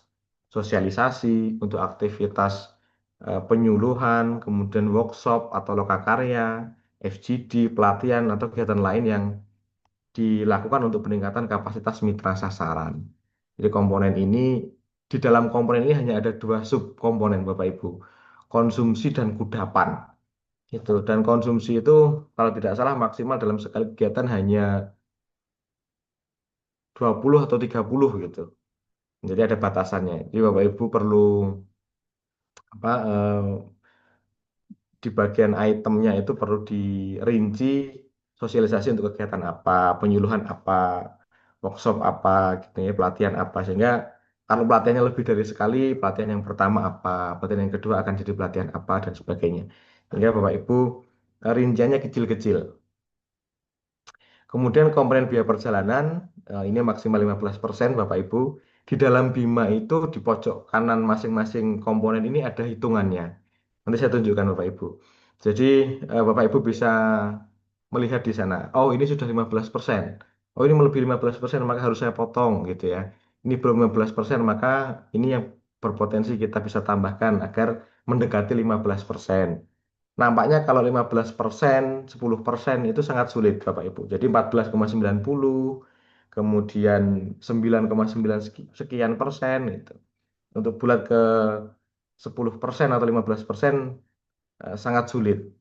sosialisasi, untuk aktivitas penyuluhan, kemudian workshop atau lokakarya, FGD, pelatihan, atau kegiatan lain yang dilakukan untuk peningkatan kapasitas mitra sasaran. Jadi, di dalam komponen ini hanya ada 2 subkomponen, Bapak Ibu. Konsumsi dan kudapan. Itu. Dan konsumsi itu kalau tidak salah maksimal dalam sekali kegiatan hanya 20 atau 30 gitu. Jadi ada batasannya. Jadi Bapak Ibu perlu apa di bagian itemnya itu perlu dirinci sosialisasi untuk kegiatan apa, penyuluhan apa, workshop apa, gitu ya, pelatihan apa, sehingga kalau pelatihannya lebih dari sekali, pelatihan yang pertama apa, pelatihan yang kedua akan jadi pelatihan apa dan sebagainya. Sehingga Bapak Ibu rinciannya kecil-kecil. Kemudian komponen biaya perjalanan, ini maksimal 15% Bapak Ibu. Di dalam Bima itu di pojok kanan masing-masing komponen ini ada hitungannya. Nanti saya tunjukkan Bapak Ibu. Jadi Bapak Ibu bisa melihat di sana. Oh, ini sudah 15%. Oh, ini melebihi 15%, maka harus saya potong gitu ya. Ini belum 15%, maka ini yang berpotensi kita bisa tambahkan agar mendekati 15%. Nampaknya kalau 15%, 10% itu sangat sulit Bapak Ibu. Jadi 14,90, kemudian 9,9 sekian persen itu. Untuk bulat ke 10% atau 15% sangat sulit.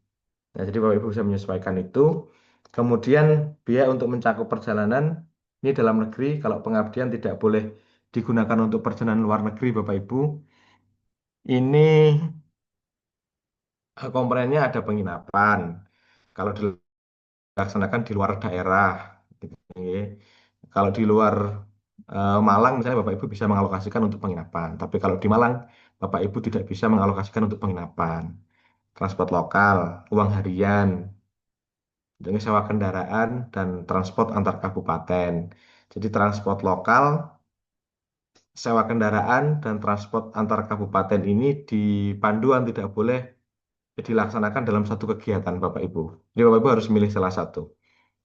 Nah, jadi Bapak Ibu bisa menyesuaikan itu. Kemudian biaya untuk mencakup perjalanan ini dalam negeri, kalau pengabdian tidak boleh digunakan untuk perjalanan luar negeri Bapak Ibu. Ini komponennya ada penginapan. Kalau dilaksanakan di luar daerah, gitu ya. Kalau di luar Malang misalnya Bapak Ibu bisa mengalokasikan untuk penginapan. Tapi kalau di Malang Bapak Ibu tidak bisa mengalokasikan untuk penginapan. Transport lokal, uang harian, dengan sewa kendaraan dan transport antar kabupaten. Jadi transport lokal, sewa kendaraan dan transport antar kabupaten ini di panduan tidak boleh dilaksanakan dalam satu kegiatan Bapak Ibu. Jadi Bapak Ibu harus milih salah satu.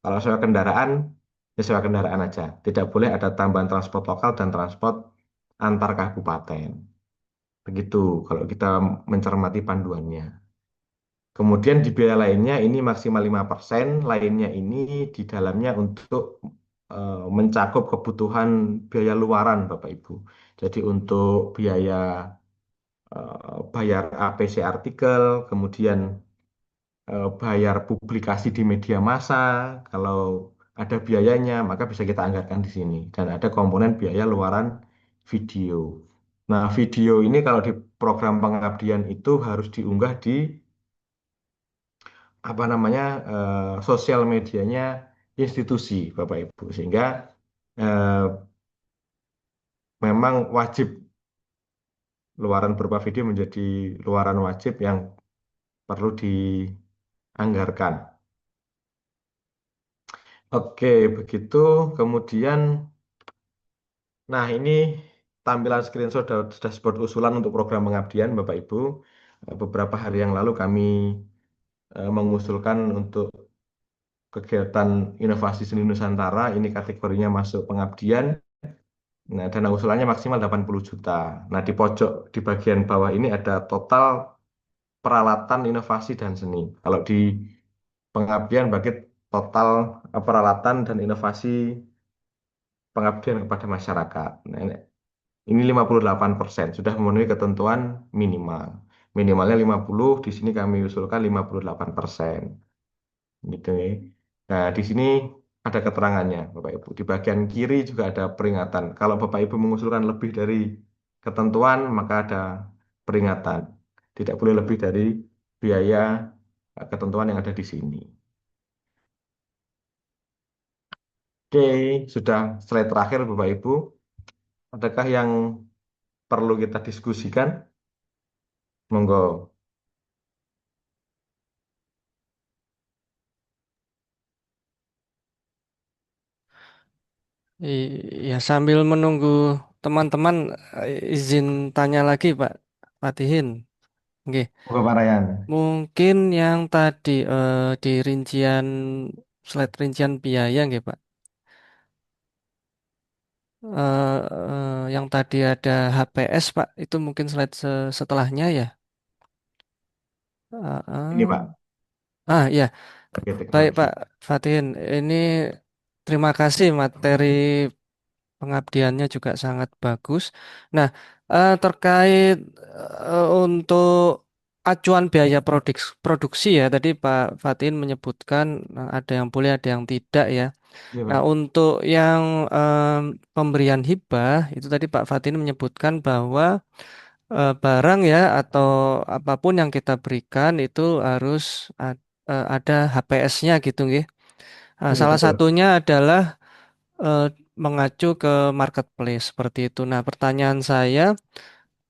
Kalau sewa kendaraan, ya sewa kendaraan aja. Tidak boleh ada tambahan transport lokal dan transport antar kabupaten. Begitu kalau kita mencermati panduannya. Kemudian di biaya lainnya ini maksimal 5%, lainnya ini di dalamnya untuk mencakup kebutuhan biaya luaran Bapak Ibu. Jadi untuk biaya bayar APC artikel, kemudian bayar publikasi di media massa, kalau ada biayanya maka bisa kita anggarkan di sini. Dan ada komponen biaya luaran video. Nah, video ini kalau di program pengabdian itu harus diunggah di apa namanya sosial medianya institusi Bapak Ibu, sehingga eh, memang wajib luaran berupa video menjadi luaran wajib yang perlu dianggarkan. Oke, begitu. Kemudian, nah ini tampilan screenshot dashboard usulan untuk program pengabdian, Bapak Ibu. Beberapa hari yang lalu kami mengusulkan untuk kegiatan inovasi seni Nusantara, ini kategorinya masuk pengabdian. Nah, dana usulannya maksimal 80 juta. Nah, di pojok di bagian bawah ini ada total peralatan inovasi dan seni. Kalau di pengabdian bagi total peralatan dan inovasi pengabdian kepada masyarakat. Nah, ini 58% sudah memenuhi ketentuan minimal. Minimalnya 50, di sini kami usulkan 58%. Gitu ya. Nah, di sini ada keterangannya, Bapak Ibu. Di bagian kiri juga ada peringatan. Kalau Bapak Ibu mengusulkan lebih dari ketentuan, maka ada peringatan. Tidak boleh lebih dari biaya ketentuan yang ada di sini. Oke, sudah slide terakhir, Bapak Ibu. Adakah yang perlu kita diskusikan? Monggo. Ya, sambil menunggu teman-teman izin tanya lagi Pak Fatihin. Oke. Bapak Pak Ryan. Mungkin yang tadi di rincian slide rincian biaya nggih Pak. Yang tadi ada HPS Pak, itu mungkin slide setelahnya ya. Eh, Ini eh. Pak, Ya, pakai baik teknologi. Pak Fatihin. Ini terima kasih materi pengabdiannya juga sangat bagus. Nah, terkait untuk acuan biaya produksi ya, tadi Pak Fatin menyebutkan ada yang boleh, ada yang tidak ya. Ini Nah, Pak. untuk yang pemberian hibah itu tadi Pak Fatin menyebutkan bahwa barang ya atau apapun yang kita berikan itu harus ada HPS-nya gitu nggih. Iya Salah betul. satunya adalah eh, mengacu ke marketplace seperti itu. Nah, pertanyaan saya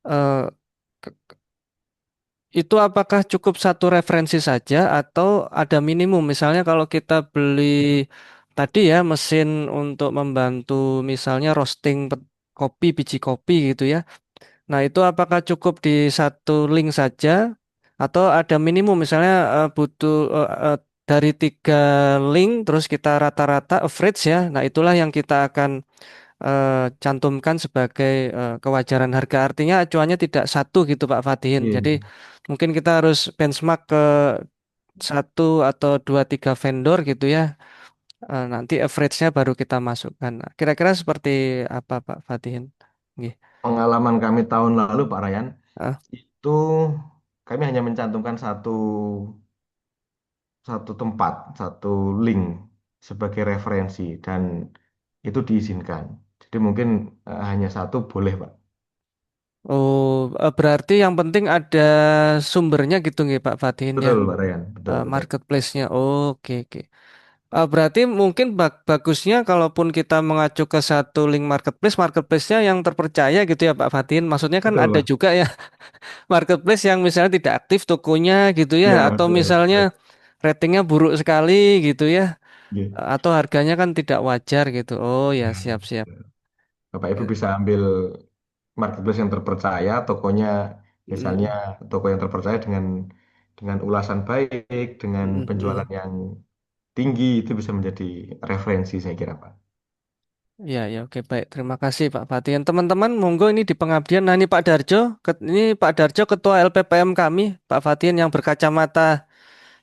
eh, ke- itu apakah cukup satu referensi saja atau ada minimum? Misalnya kalau kita beli tadi ya mesin untuk membantu misalnya roasting kopi, biji kopi gitu ya. Nah, itu apakah cukup di satu link saja atau ada minimum misalnya butuh dari 3 link terus kita rata-rata average ya. Nah, itulah yang kita akan cantumkan sebagai kewajaran harga. Artinya acuannya tidak satu gitu Pak Fadihin. Jadi Iya. mungkin kita harus benchmark ke satu atau dua tiga vendor gitu ya. Nanti average-nya baru kita masukkan. Nah, kira-kira seperti apa Pak Fadihin? Nggih. Pengalaman kami tahun lalu Pak Ryan, Ah, itu kami hanya mencantumkan satu satu tempat, satu link sebagai referensi dan itu diizinkan. Jadi mungkin hanya satu boleh Pak. Oh, berarti yang penting ada sumbernya gitu nggih Pak Fadihin ya. Betul Pak Ryan, betul betul. Marketplace-nya. Oke, oke. Berarti mungkin bagusnya kalaupun kita mengacu ke satu link marketplace, marketplace-nya yang terpercaya gitu ya Pak Fatin. Maksudnya kan Betul ada Pak. juga ya marketplace yang misalnya tidak aktif tokonya gitu ya, Iya atau betul. misalnya Betul. ratingnya buruk sekali gitu ya, Iya. atau harganya kan tidak wajar gitu. Oh ya, Nah, siap-siap. Bapak Ibu bisa ambil marketplace yang terpercaya, tokonya misalnya Mm, toko yang terpercaya dengan ulasan baik, dengan mm, penjualan mm. yang tinggi itu bisa menjadi referensi saya kira Pak. Ya, ya, oke, baik. Terima kasih Pak Fatian. Teman-teman, monggo ini di pengabdian. Nah, ini Pak Darjo. Ini Pak Darjo, Ketua LPPM kami, Pak Fatian yang berkacamata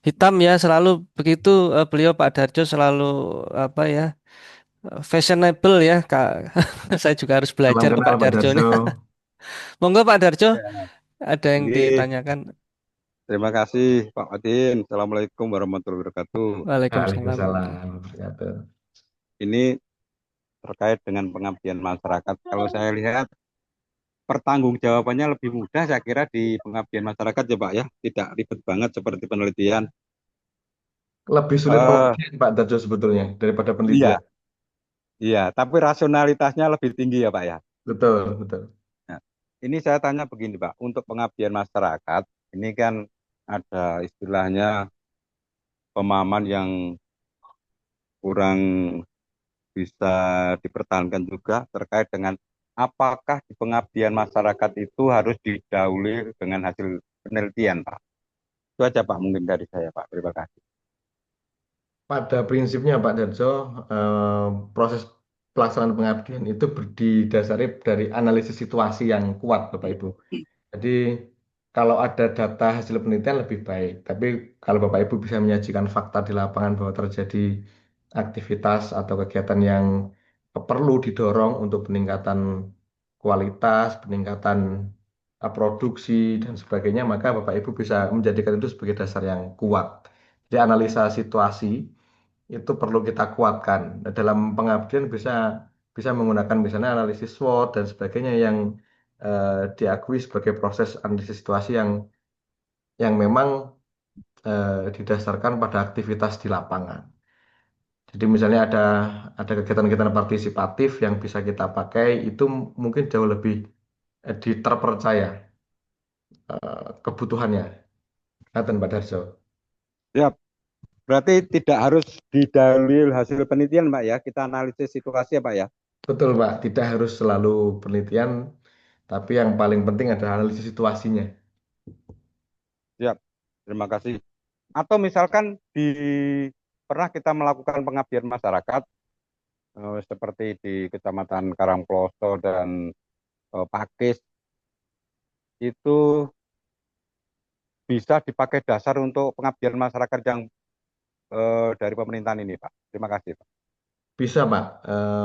hitam ya, selalu begitu. Beliau Pak Darjo selalu apa ya, fashionable ya, Kak. Saya juga harus Salam belajar ke kenal Pak Pak Darjo Darso. nih. Monggo Pak Darjo, Ya, ada yang Nggih, ditanyakan. terima kasih Pak Adin. Assalamualaikum warahmatullahi wabarakatuh. Waalaikumsalam. Waalaikumsalam wabarakatuh. Ini terkait dengan pengabdian masyarakat. Kalau saya lihat pertanggungjawabannya lebih mudah saya kira di pengabdian masyarakat ya Pak ya. Tidak ribet banget seperti penelitian. Lebih sulit Eh, pembuktian Pak Darjo sebetulnya daripada iya, penelitian. iya, tapi rasionalitasnya lebih tinggi ya Pak ya. Betul, betul. Nah, ini saya tanya begini Pak, untuk pengabdian masyarakat, ini kan ada istilahnya pemahaman yang kurang bisa dipertahankan juga terkait dengan apakah di pengabdian masyarakat itu harus didahului dengan hasil penelitian Pak. Itu aja Pak mungkin dari saya Pak. Terima kasih. Pada prinsipnya Pak Darjo, proses pelaksanaan pengabdian itu didasari dari analisis situasi yang kuat Bapak Ibu. Jadi kalau ada data hasil penelitian lebih baik. Tapi kalau Bapak Ibu bisa menyajikan fakta di lapangan bahwa terjadi aktivitas atau kegiatan yang perlu didorong untuk peningkatan kualitas, peningkatan produksi dan sebagainya, maka Bapak Ibu bisa menjadikan itu sebagai dasar yang kuat. Jadi analisa situasi itu perlu kita kuatkan. Nah, dalam pengabdian bisa bisa menggunakan misalnya analisis SWOT dan sebagainya yang diakui sebagai proses analisis situasi yang memang didasarkan pada aktivitas di lapangan. Jadi misalnya ada kegiatan-kegiatan partisipatif yang bisa kita pakai itu mungkin jauh lebih terpercaya kebutuhannya. Ngaten Pak Darso. Ya, berarti tidak harus didalil hasil penelitian Pak ya. Kita analisis situasi ya Pak ya. Betul Pak, tidak harus selalu penelitian, tapi yang paling penting adalah analisis situasinya. Siap. Terima kasih. Atau misalkan pernah kita melakukan pengabdian masyarakat seperti di Kecamatan Karangploso dan Pakis itu bisa dipakai dasar untuk pengabdian masyarakat yang dari pemerintahan ini, Pak. Terima kasih, Pak. Bisa, Pak.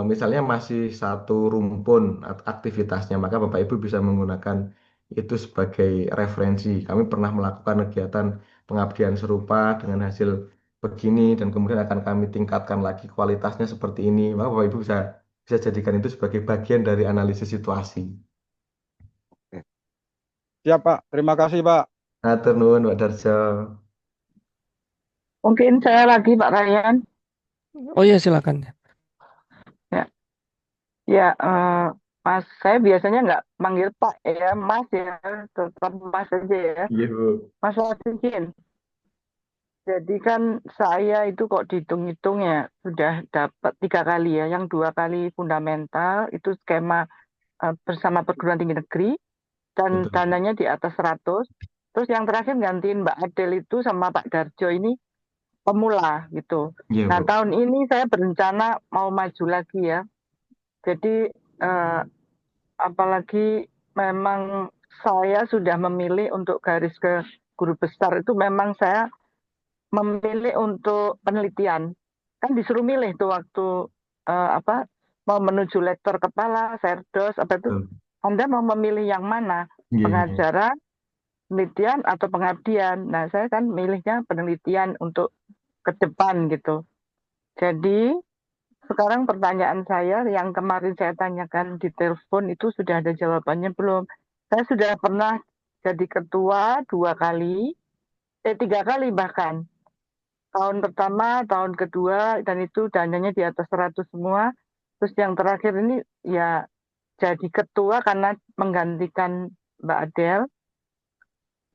Misalnya masih satu rumpun aktivitasnya, maka Bapak Ibu bisa menggunakan itu sebagai referensi. Kami pernah melakukan kegiatan pengabdian serupa dengan hasil begini dan kemudian akan kami tingkatkan lagi kualitasnya seperti ini. Maka Bapak Ibu bisa bisa jadikan itu sebagai bagian dari analisis situasi. Oke. Siap, Pak. Terima kasih, Pak. Atur nuwun, Pak Darjo. Mungkin saya lagi Pak Ryan. Oh iya silakan. Ya, ya Mas, saya biasanya nggak manggil Pak ya, Mas ya, tetap Mas aja ya. Iya, Bu. Mas Wasikin. Jadi kan saya itu kok dihitung-hitung ya sudah dapat 3 kali ya, yang 2 kali fundamental itu skema bersama perguruan tinggi negeri dan Betul. dananya di atas 100. Terus yang terakhir gantiin Mbak Adel itu sama Pak Darjo ini pemula gitu. Iya, Nah Bu. tahun ini saya berencana mau maju lagi ya. Jadi eh, apalagi memang saya sudah memilih untuk garis ke guru besar itu memang saya memilih untuk penelitian. Kan disuruh milih tuh waktu apa mau menuju lektor kepala, serdos, apa itu Betul. Anda mau memilih yang mana? Iya, iya. Pengajaran, penelitian atau pengabdian. Nah, saya kan milihnya penelitian untuk ke depan gitu. Jadi, sekarang pertanyaan saya yang kemarin saya tanyakan di telepon itu sudah ada jawabannya belum? Saya sudah pernah jadi ketua 2 kali, 3 kali bahkan. Tahun pertama, tahun kedua, dan itu dananya di atas 100 semua. Terus yang terakhir ini ya jadi ketua karena menggantikan Mbak Adele,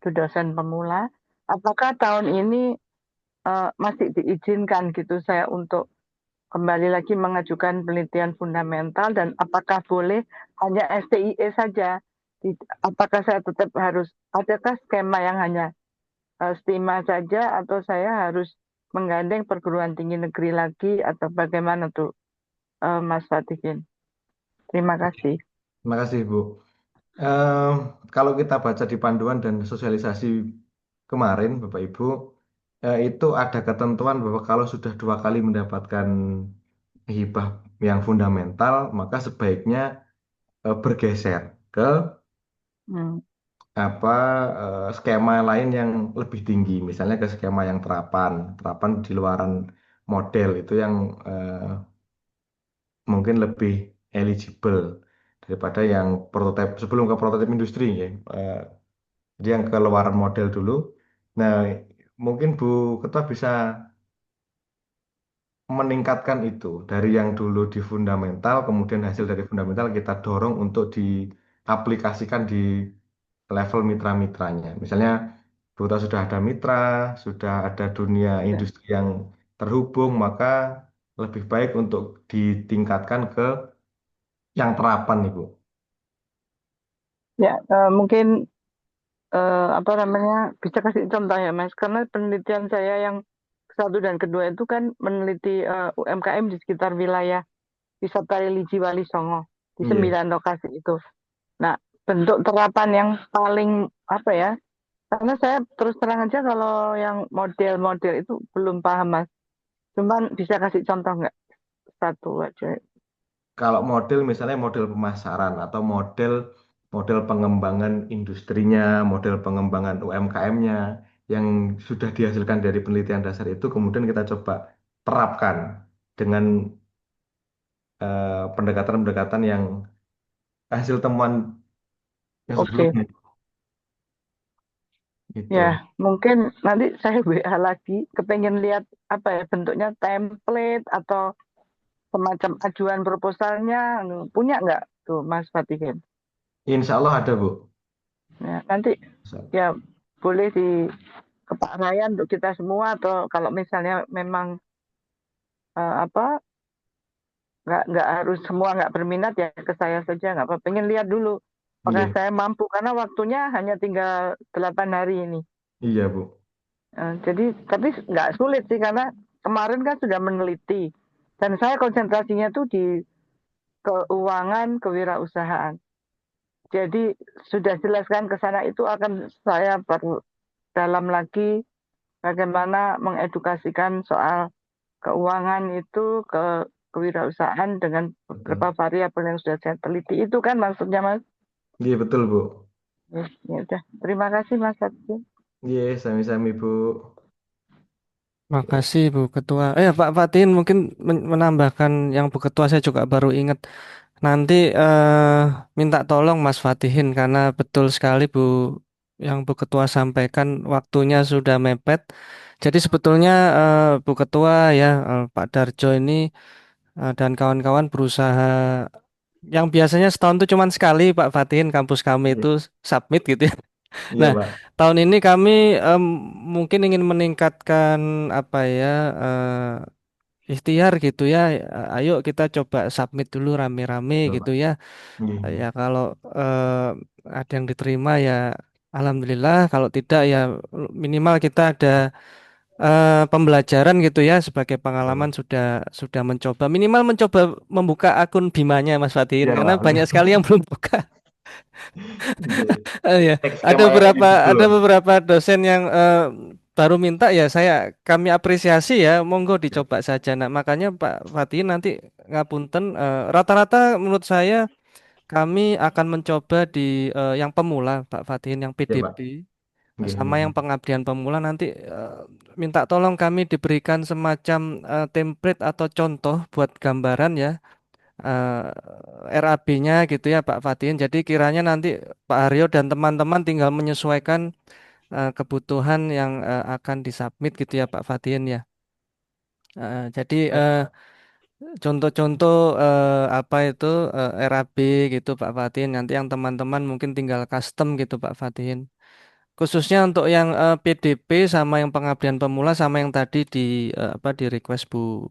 itu dosen pemula. Apakah tahun ini masih diizinkan gitu saya untuk kembali lagi mengajukan penelitian fundamental dan apakah boleh hanya STIE saja? Apakah saya tetap harus, adakah skema yang hanya STIMA saja atau saya harus menggandeng perguruan tinggi negeri lagi atau bagaimana tuh Mas Fatihin? Terima kasih. Terima kasih, Bu. Em, Kalau kita baca di panduan dan sosialisasi kemarin, Bapak Ibu, itu ada ketentuan bahwa kalau sudah 2 kali mendapatkan hibah yang fundamental, maka sebaiknya bergeser ke Hmm. apa skema lain yang lebih tinggi, misalnya ke skema yang terapan, terapan di luaran model itu yang mungkin lebih eligible daripada yang prototipe sebelum ke prototipe industri ya. Jadi yang keluaran model dulu. Nah, mungkin Bu Ketua bisa meningkatkan itu dari yang dulu di fundamental, kemudian hasil dari fundamental kita dorong untuk diaplikasikan di level mitra-mitranya. Misalnya kita sudah ada mitra, sudah ada dunia Ya, industri yang terhubung, maka lebih baik untuk ditingkatkan ke yang terapan, Ibu. ya, mungkin apa namanya bisa kasih contoh ya Mas, karena penelitian saya yang satu dan kedua itu kan meneliti UMKM di sekitar wilayah wisata religi Wali Songo di Iya. 9 lokasi itu. Nah, bentuk terapan yang paling apa ya? Karena saya terus terang aja kalau yang model-model itu belum paham Mas. Cuman bisa kasih contoh nggak satu aja? Kalau model misalnya model pemasaran atau model model pengembangan industrinya, model pengembangan UMKM-nya yang sudah dihasilkan dari penelitian dasar itu kemudian kita coba terapkan dengan pendekatan-pendekatan yang hasil temuan yang Oke, sebelumnya ya itu. mungkin nanti saya WA lagi, kepengen lihat apa ya bentuknya template atau semacam ajuan proposalnya, punya nggak tuh Mas Fatihin? Insya Allah ada, Bu. Ya, nanti Insya Allah. ya boleh di ke Pak Ryan untuk kita semua atau kalau misalnya memang apa nggak harus semua nggak berminat ya ke saya saja nggak apa pengen lihat dulu apakah Iya, saya mampu karena waktunya hanya tinggal 8 hari ini. iya, Bu. Jadi tapi nggak sulit sih karena kemarin kan sudah meneliti dan saya konsentrasinya tuh di keuangan kewirausahaan. Jadi sudah jelaskan ke sana itu akan saya perdalam lagi bagaimana mengedukasikan soal keuangan itu ke kewirausahaan dengan beberapa Betul. variabel yang sudah saya teliti itu kan maksudnya Mas. Iya, betul, Bu. Ya, ya udah. Terima kasih Mas Satrio. Iya, sami-sami, Bu. Makasih Bu Ketua. Pak Fatin mungkin menambahkan yang Bu Ketua saya juga baru ingat. Nanti minta tolong Mas Fatihin karena betul sekali Bu yang Bu Ketua sampaikan waktunya sudah mepet. Jadi sebetulnya Bu Ketua ya Pak Darjo ini dan kawan-kawan berusaha yang biasanya setahun itu cuma sekali Pak Fatihin kampus kami Iya, itu submit gitu ya. iya, Nah, Pak. tahun ini kami mungkin ingin meningkatkan apa ya ikhtiar gitu ya. Ayo kita coba submit dulu rame-rame Betul, gitu Pak. ya. Iya, iya. Ya kalau ada yang diterima ya alhamdulillah, kalau tidak ya minimal kita ada pembelajaran gitu ya sebagai pengalaman Betul. sudah mencoba minimal mencoba membuka akun Bimanya Mas Fatin Iya, karena Pak. banyak sekali yang belum buka. Iya. Ya, Skemanya kayak gitu ada loh. beberapa dosen yang baru minta ya kami apresiasi ya, monggo Iya, dicoba saja. Nah, makanya Pak Fatih nanti ngapunten rata-rata menurut saya kami akan mencoba di yang pemula Pak Fatihin yang iya, Pak. PDP Iya, sama iya. yang pengabdian pemula nanti minta tolong kami diberikan semacam template atau contoh buat gambaran ya RAB-nya gitu ya Pak Fatihin. Jadi kiranya nanti Pak Haryo dan teman-teman tinggal menyesuaikan kebutuhan yang akan disubmit gitu ya Pak Fatihin ya. Jadi contoh-contoh apa itu RAB gitu Pak Fatihin. Nanti yang teman-teman mungkin tinggal custom gitu Pak Fatihin. Khususnya untuk yang PDP sama yang pengabdian pemula sama yang tadi apa di request Bu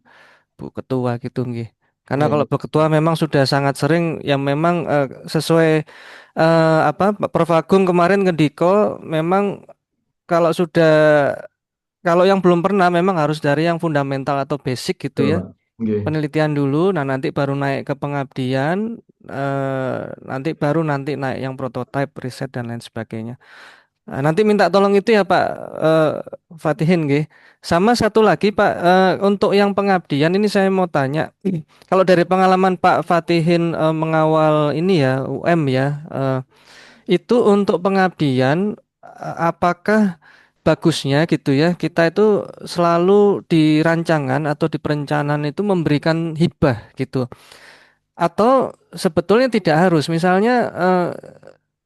Ketua gitu nggih. Karena Iya, kalau iya. Bu Ketua memang sudah sangat sering yang memang sesuai apa Prof Agung kemarin ngediko memang kalau sudah kalau yang belum pernah memang harus dari yang fundamental atau basic gitu Betul, ya. Pak. Iya. Penelitian dulu, nah nanti baru naik ke pengabdian, nanti baru nanti naik yang prototype, riset dan lain sebagainya. Nah, nanti minta tolong itu ya Pak eh, Fatihin nggih. Sama satu lagi Pak untuk yang pengabdian ini saya mau tanya. Kalau dari pengalaman Pak Fatihin mengawal ini ya UM ya itu untuk pengabdian apakah bagusnya gitu ya kita itu selalu di rancangan atau di perencanaan itu memberikan hibah gitu atau sebetulnya tidak harus misalnya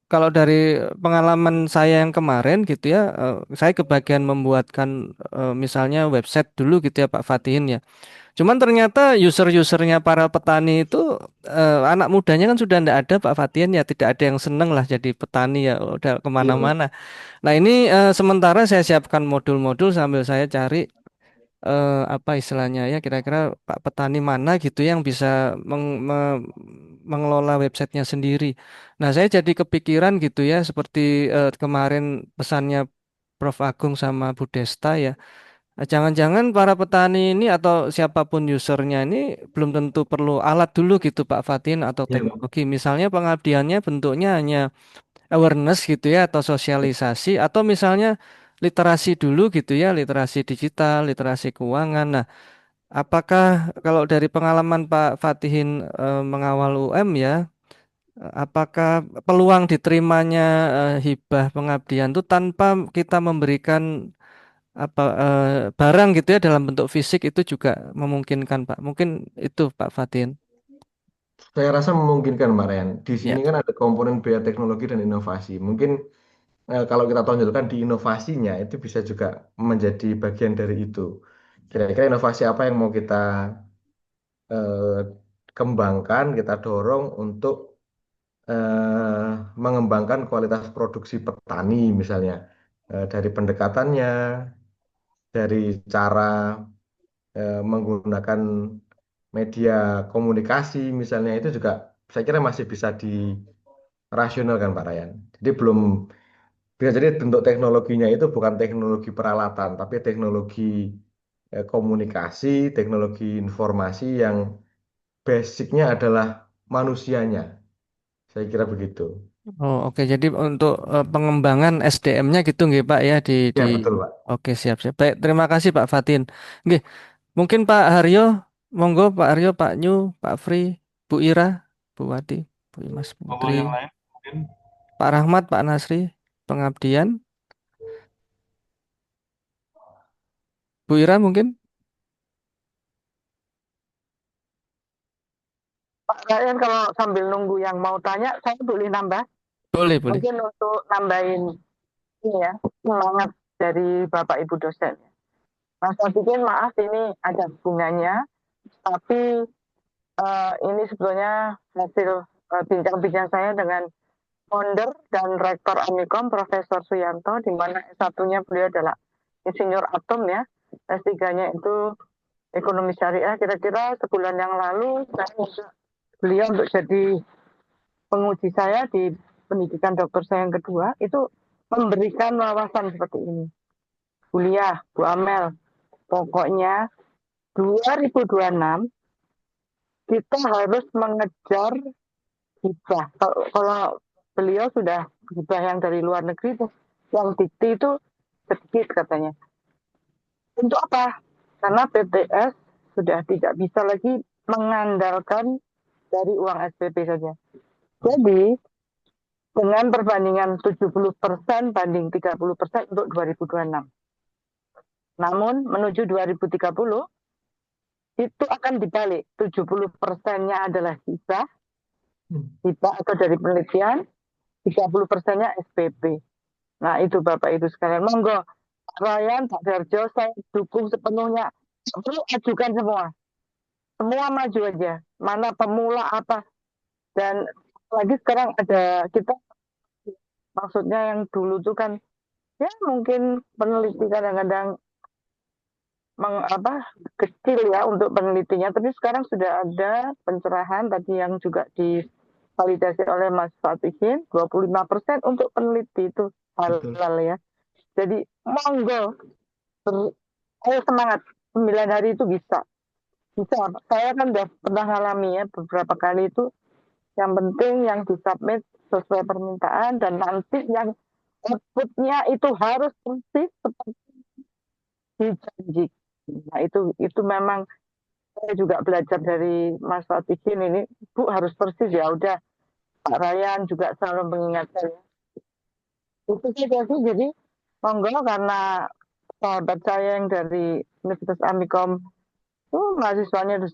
kalau dari pengalaman saya yang kemarin gitu ya, saya kebagian membuatkan misalnya website dulu gitu ya Pak Fatihin ya. Cuman ternyata user-usernya para petani itu anak mudanya kan sudah tidak ada Pak Fatihin ya, tidak ada yang seneng lah jadi petani ya, udah Iya, Pak. kemana-mana. Nah ini sementara saya siapkan modul-modul sambil saya cari apa istilahnya ya kira-kira Pak petani mana gitu yang bisa mengelola websitenya sendiri. Nah saya jadi kepikiran gitu ya seperti kemarin pesannya Prof Agung sama Bu Desta ya. Jangan-jangan para petani ini atau siapapun usernya ini belum tentu perlu alat dulu gitu Pak Fatin atau Iya, Pak. teknologi. Misalnya pengabdiannya bentuknya hanya awareness gitu ya atau sosialisasi atau misalnya literasi dulu gitu ya, literasi digital, literasi keuangan. Nah, apakah kalau dari pengalaman Pak Fatihin mengawal UM ya, apakah peluang diterimanya hibah pengabdian itu tanpa kita memberikan apa barang gitu ya dalam bentuk fisik itu juga memungkinkan Pak. Mungkin itu Pak Fatihin. Saya rasa memungkinkan, Mbak Ryan. Di Ya. sini kan ada komponen biaya teknologi dan inovasi. Mungkin kalau kita tonjolkan di inovasinya itu bisa juga menjadi bagian dari itu. Kira-kira inovasi apa yang mau kita eh, kembangkan, kita dorong untuk mengembangkan kualitas produksi petani misalnya. Dari pendekatannya, dari cara menggunakan media komunikasi misalnya itu juga saya kira masih bisa dirasionalkan Pak Ryan. Jadi belum bisa jadi bentuk teknologinya itu bukan teknologi peralatan, tapi teknologi komunikasi, teknologi informasi yang basicnya adalah manusianya. Saya kira begitu. Oh, oke. Jadi untuk pengembangan SDM-nya gitu nggih Pak ya di Ya betul Pak. Oke, siap-siap. Baik, terima kasih Pak Fatin. Nggih, mungkin Pak Haryo, monggo Pak Haryo, Pak Nyu, Pak Fri, Bu Ira, Bu Wati, Bu Mas Monggo Putri, yang lain mungkin. Pak Rahmat, Pak Nasri, pengabdian, Bu Ira mungkin? Pak Ryan kalau sambil nunggu yang mau tanya, saya boleh nambah? Boleh, boleh. Mungkin untuk nambahin ini ya, semangat dari Bapak Ibu dosen. Mas Afikin, maaf ini ada hubungannya, tapi ini sebetulnya hasil bincang-bincang saya dengan founder dan rektor Amikom, Profesor Suyanto, di mana S1-nya beliau adalah insinyur atom ya, S3-nya itu ekonomi syariah. Kira-kira sebulan yang lalu saya minta beliau untuk jadi penguji saya di pendidikan dokter saya yang kedua, itu memberikan wawasan seperti ini. Kuliah, Bu Amel, pokoknya 2026 kita harus mengejar hibah. Kalau beliau sudah hibah yang dari luar negeri, yang dikti itu sedikit katanya. Untuk apa? Karena PTS sudah tidak bisa lagi mengandalkan dari uang SPP saja. Jadi dengan perbandingan 70% banding 30% untuk 2026. Namun menuju 2030 itu akan dibalik. 70%-nya adalah hibah atau dari penelitian, 30%-nya SPP. Nah itu Bapak Ibu sekalian. Monggo Pak Ryan, Pak Darjo, saya dukung sepenuhnya. Perlu ajukan semua. Semua maju aja. Mana pemula apa. Dan lagi sekarang ada kita, maksudnya yang dulu tuh kan, ya mungkin peneliti kadang-kadang kecil ya untuk penelitinya, tapi sekarang sudah ada pencerahan tadi yang juga divalidasi oleh Mas Fatihin, 25% untuk peneliti itu halal ya. Jadi monggo, ayo semangat, 9 hari itu bisa. Saya kan udah pernah ngalami ya beberapa kali itu. Yang penting yang disubmit sesuai permintaan dan nanti yang outputnya itu harus persis seperti dijanji. Nah itu memang saya juga belajar dari Mas Fatihin ini, Bu harus persis ya. Udah Pak Ryan juga selalu mengingatkan. Itu saja sih. Jadi monggo, karena sahabat saya yang dari Universitas Amikom mahasiswanya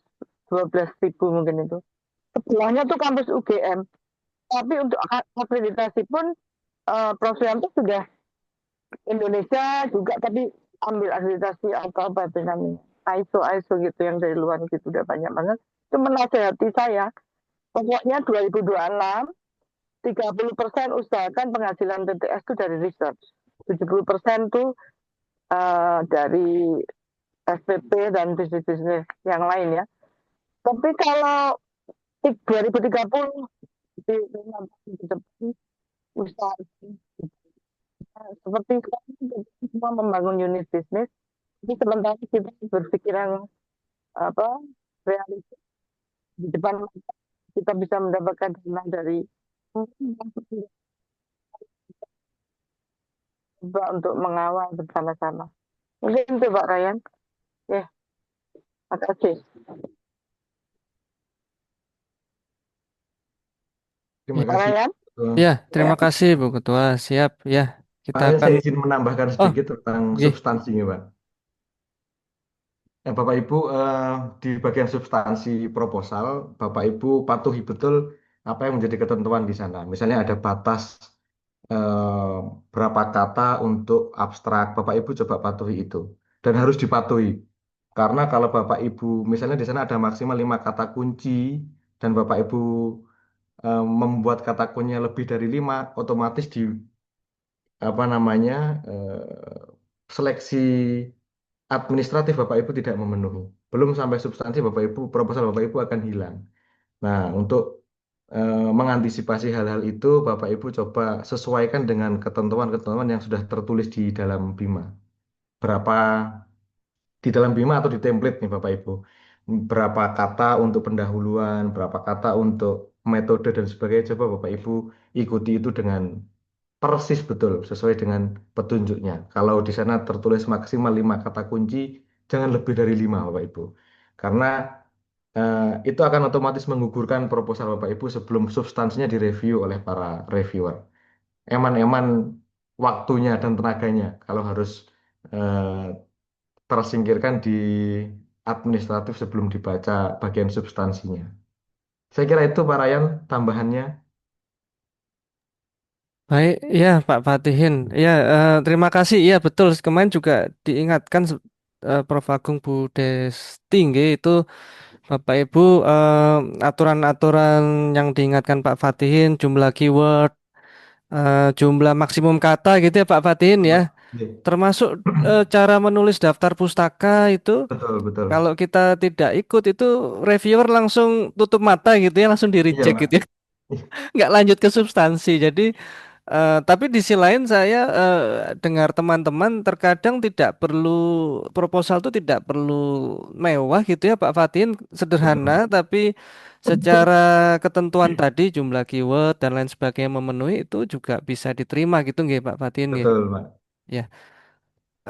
12.000 mungkin itu. Sebelahnya tuh kampus UGM. Tapi untuk akreditasi pun Prof. Yanto sudah Indonesia juga, tapi ambil akreditasi atau apa itu namanya ISO gitu yang dari luar gitu udah banyak banget. Itu menasehati saya, pokoknya 2026 30% usahakan penghasilan TTS itu dari research, 70% tuh dari SPP dan bisnis-bisnis yang lain ya. Tapi kalau 2030 di depan usaha seperti sekarang kita semua membangun unit bisnis, jadi sementara kita berpikiran apa realistis di depan mata, kita bisa mendapatkan dana dari coba untuk mengawal bersama-sama. Mungkin itu Pak Ryan. Ya, makasih. Terima Pak kasih. Ryan? Ya, Ya. terima kasih Bu Ketua. Siap ya. Pak Kita Ryan, akan saya izin menambahkan Oh, sedikit tentang nggih. substansinya, Pak. Bapak Ibu, di bagian substansi proposal, Bapak Ibu patuhi betul apa yang menjadi ketentuan di sana. Misalnya ada batas eh, berapa kata untuk abstrak, Bapak Ibu coba patuhi itu. Dan harus dipatuhi. Karena kalau Bapak Ibu, misalnya di sana ada maksimal 5 kata kunci, dan Bapak Ibu membuat kata kuncinya lebih dari 5, otomatis di apa namanya seleksi administratif Bapak Ibu tidak memenuhi. Belum sampai substansi Bapak Ibu, proposal Bapak Ibu akan hilang. Nah, untuk mengantisipasi hal-hal itu, Bapak Ibu coba sesuaikan dengan ketentuan-ketentuan yang sudah tertulis di dalam BIMA. Berapa di dalam BIMA atau di template nih Bapak Ibu. Berapa kata untuk pendahuluan, berapa kata untuk metode dan sebagainya. Coba Bapak Ibu ikuti itu dengan persis betul sesuai dengan petunjuknya. Kalau di sana tertulis maksimal 5 kata kunci, jangan lebih dari 5 Bapak Ibu. Karena itu akan otomatis menggugurkan proposal Bapak Ibu sebelum substansinya direview oleh para reviewer. Eman-eman waktunya dan tenaganya kalau harus eh, tersingkirkan di administratif sebelum dibaca bagian substansinya. Saya kira itu Pak Ryan tambahannya. Baik, ya Pak Fatihin. Ya, terima kasih. Ya, betul. Kemarin juga diingatkan Prof. Agung Bu Desti nggih, itu Bapak Ibu aturan-aturan yang diingatkan Pak Fatihin, jumlah keyword, jumlah maksimum kata gitu ya Pak Fatihin ya. Iya, Termasuk cara menulis daftar pustaka itu betul, betul. kalau kita tidak ikut itu reviewer langsung tutup mata gitu ya, langsung di Iya, reject Pak. gitu ya. Nggak lanjut ke substansi. Jadi tapi di sisi lain saya dengar teman-teman terkadang tidak perlu proposal itu tidak perlu mewah gitu ya Pak Fatin, sederhana Betul, tapi secara ketentuan tadi jumlah keyword dan lain sebagainya memenuhi itu juga bisa diterima gitu nggih Pak Fatin nggih. betul, Pak. Ya.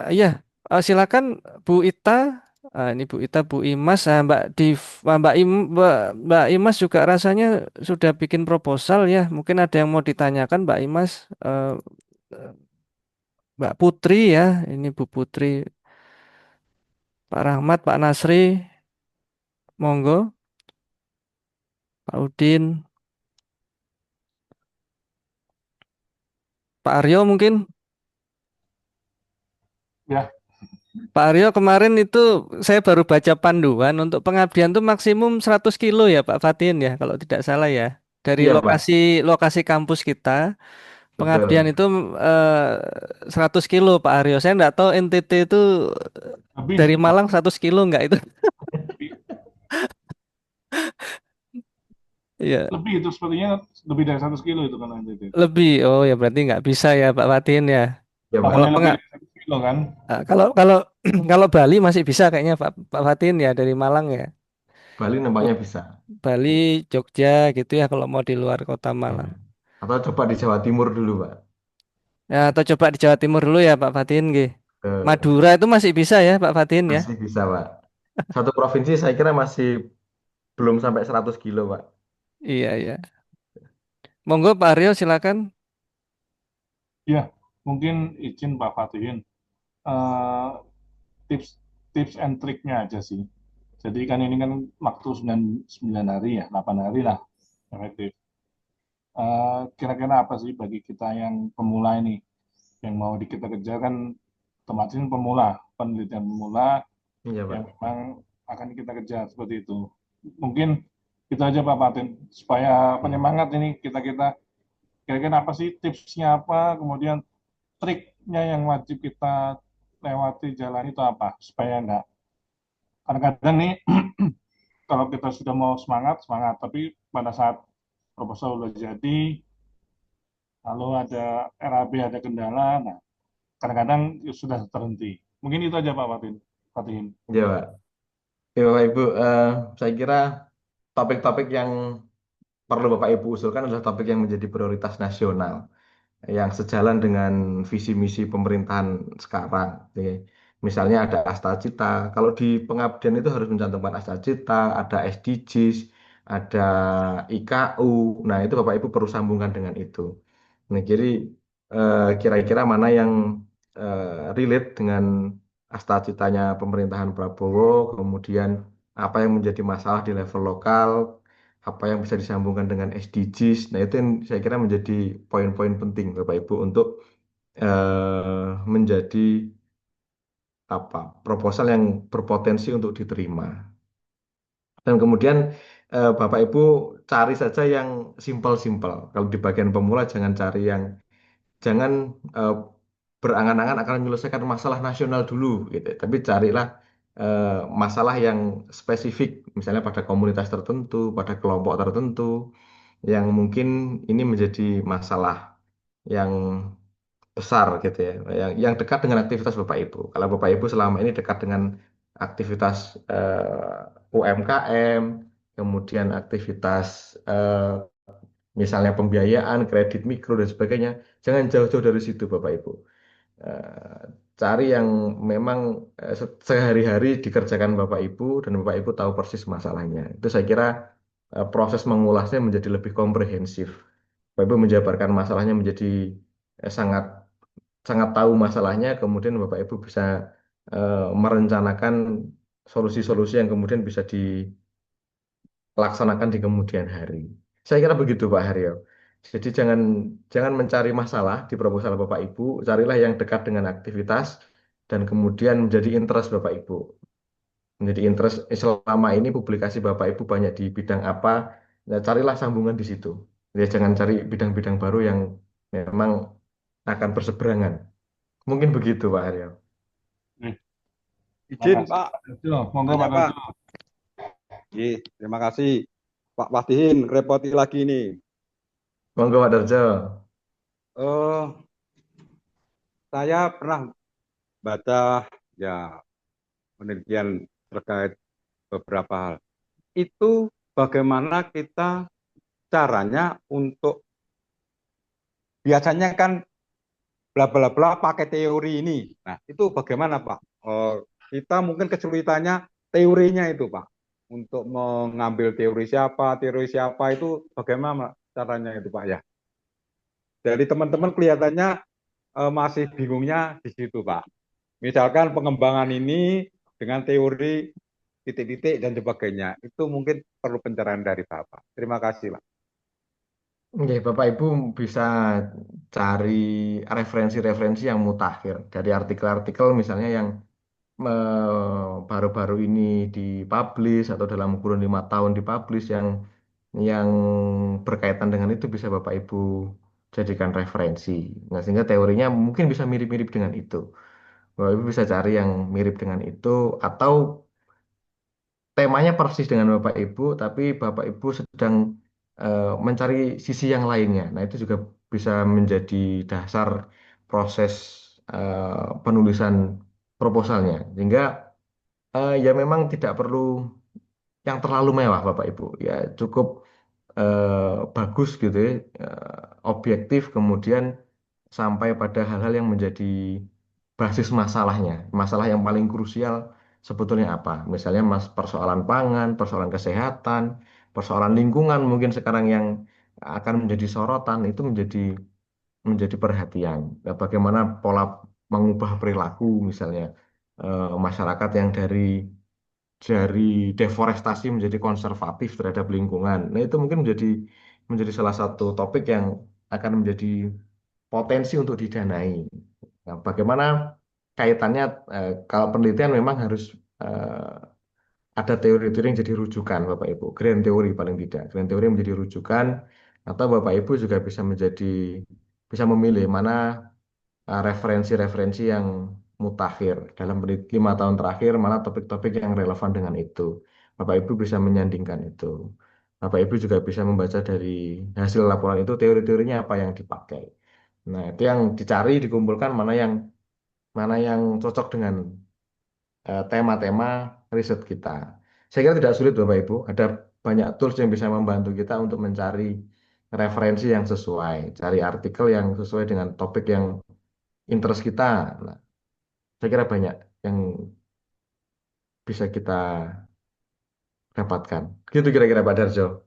Ya, silakan Bu Ita. Ini Bu Ita, Bu Imas, Mbak Imas juga rasanya sudah bikin proposal ya. Mungkin ada yang mau ditanyakan Mbak Imas, Mbak Putri ya. Ini Bu Putri, Pak Rahmat, Pak Nasri, monggo, Pak Udin, Pak Aryo mungkin. Ya, Pak Aryo kemarin itu saya baru baca panduan untuk pengabdian tuh maksimum 100 kilo ya Pak Fatin ya, kalau tidak salah ya. Dari Iya, Pak. lokasi lokasi kampus kita. Pengabdian Betul. itu 100 kilo Pak Aryo. Saya nggak tahu NTT itu lebih dari Pak. Malang 100 kilo nggak itu? Lebih, Iya, lebih itu sepertinya lebih dari 100 kilo itu kan NTT. lebih. Oh ya berarti nggak bisa ya Pak Fatin ya. Ya, Kalau Pak. Tamannya lebih dari 100 kilo kan. kalau kalau kalau Bali masih bisa kayaknya Pak Fatin ya dari Malang ya. Bali nampaknya bisa. Bali, Jogja gitu ya kalau mau di luar kota Ya. Malang. Atau coba di Jawa Timur dulu, Pak. Ya, atau coba di Jawa Timur dulu ya Pak Fatin nggih. Eh, Madura itu masih bisa ya Pak Fatin ya. masih bisa, Pak. Satu provinsi saya kira masih belum sampai 100 kilo, Pak. Iya iya. Monggo Pak Aryo silakan. Ya, mungkin izin Pak Fatihin. Eh, tips tips and triknya aja sih. Jadi kan ini kan waktu 9 hari ya, 8 hari lah efektif. kira-kira apa sih bagi kita yang pemula ini, yang mau kita kejar kan otomatis kan pemula, penelitian pemula Iya, Pak. yang memang akan kita kejar seperti itu. Mungkin itu aja Pak Patin, supaya penyemangat ini kita kira-kira apa sih tipsnya apa, kemudian triknya yang wajib kita lewati jalan itu apa, supaya enggak. Kadang-kadang nih, kalau kita sudah mau semangat, semangat, tapi pada saat proposal udah jadi, lalu ada RAB, ada kendala, nah kadang-kadang sudah terhenti. Mungkin itu aja Pak Fatin. Fatin. Iya, Pak. Ya, Bapak Ibu, saya kira topik-topik yang perlu Bapak Ibu usulkan adalah topik yang menjadi prioritas nasional, yang sejalan dengan visi misi pemerintahan sekarang. Oke. Misalnya ada Astacita. Kalau di pengabdian itu harus mencantumkan Astacita, ada SDGs, ada IKU. Nah, itu Bapak Ibu perlu sambungkan dengan itu. Nah, jadi kira-kira mana yang relate dengan Astacitanya pemerintahan Prabowo, kemudian apa yang menjadi masalah di level lokal, apa yang bisa disambungkan dengan SDGs. Nah, itu yang saya kira menjadi poin-poin penting Bapak Ibu untuk menjadi apa proposal yang berpotensi untuk diterima. Dan kemudian Bapak Ibu cari saja yang simpel-simpel. Kalau di bagian pemula jangan eh, berangan-angan akan menyelesaikan masalah nasional dulu gitu. Tapi carilah masalah yang spesifik, misalnya pada komunitas tertentu, pada kelompok tertentu, yang mungkin ini menjadi masalah yang besar gitu ya, yang dekat dengan aktivitas Bapak Ibu. Kalau Bapak Ibu selama ini dekat dengan aktivitas UMKM, kemudian aktivitas misalnya pembiayaan, kredit mikro dan sebagainya, jangan jauh-jauh dari situ Bapak Ibu. Eh, Cari yang memang sehari-hari dikerjakan Bapak Ibu dan Bapak Ibu tahu persis masalahnya. Itu saya kira proses mengulasnya menjadi lebih komprehensif. Bapak Ibu menjabarkan masalahnya menjadi sangat sangat tahu masalahnya, kemudian Bapak Ibu bisa merencanakan solusi-solusi yang kemudian bisa dilaksanakan di kemudian hari. Saya kira begitu Pak Haryo. Jadi jangan jangan mencari masalah di proposal Bapak Ibu, carilah yang dekat dengan aktivitas dan kemudian menjadi interest Bapak Ibu. Menjadi interest selama ini publikasi Bapak Ibu banyak di bidang apa, ya carilah sambungan di situ. Ya jangan cari bidang-bidang baru yang memang akan berseberangan. Mungkin begitu Pak Haryo. Izin Makasih. Pak, Monggo tanya Pak Pak. Dodo. Oke, terima kasih. Pak Wadihin, repoti lagi nih. Monggo Pak Darjo. Eh, saya pernah baca ya penelitian terkait beberapa hal. Itu bagaimana kita caranya untuk biasanya kan bla bla bla pakai teori ini. Nah, itu bagaimana Pak? Kita mungkin kesulitannya teorinya itu Pak. Untuk mengambil teori siapa itu bagaimana caranya itu Pak ya? Dari teman-teman kelihatannya masih bingungnya di situ Pak. Misalkan pengembangan ini dengan teori titik-titik dan sebagainya, itu mungkin perlu pencerahan dari Bapak. Terima kasih Pak. Oke, Bapak Ibu bisa cari referensi-referensi yang mutakhir dari artikel-artikel misalnya yang baru-baru ini dipublish atau dalam kurun 5 tahun dipublish yang berkaitan dengan itu bisa Bapak Ibu jadikan referensi. Nah, sehingga teorinya mungkin bisa mirip-mirip dengan itu. Bapak Ibu bisa cari yang mirip dengan itu atau temanya persis dengan Bapak Ibu, tapi Bapak Ibu sedang mencari sisi yang lainnya. Nah, itu juga bisa menjadi dasar proses penulisan proposalnya. Sehingga ya memang tidak perlu yang terlalu mewah, Bapak Ibu. Ya cukup bagus gitu ya, objektif, kemudian sampai pada hal-hal yang menjadi basis masalahnya. Masalah yang paling krusial sebetulnya apa? Misalnya persoalan pangan, persoalan kesehatan, persoalan lingkungan mungkin sekarang yang akan menjadi sorotan itu menjadi perhatian. Nah, bagaimana pola mengubah perilaku misalnya masyarakat yang dari deforestasi menjadi konservatif terhadap lingkungan. Nah, itu mungkin menjadi menjadi salah satu topik yang akan menjadi potensi untuk didanai. Nah, bagaimana kaitannya kalau penelitian memang harus ada teori-teori yang jadi rujukan Bapak Ibu, grand teori paling tidak. Grand teori yang menjadi rujukan atau Bapak Ibu juga bisa memilih mana referensi-referensi yang mutakhir dalam 5 tahun terakhir, mana topik-topik yang relevan dengan itu. Bapak Ibu bisa menyandingkan itu. Bapak Ibu juga bisa membaca dari hasil laporan itu teori-teorinya apa yang dipakai. Nah, itu yang dicari, dikumpulkan mana yang cocok dengan tema-tema riset kita. Saya kira tidak sulit Bapak Ibu, ada banyak tools yang bisa membantu kita untuk mencari referensi yang sesuai, cari artikel yang sesuai dengan topik yang interest kita. Nah, saya kira banyak yang bisa kita dapatkan. Gitu kira-kira Pak Darjo.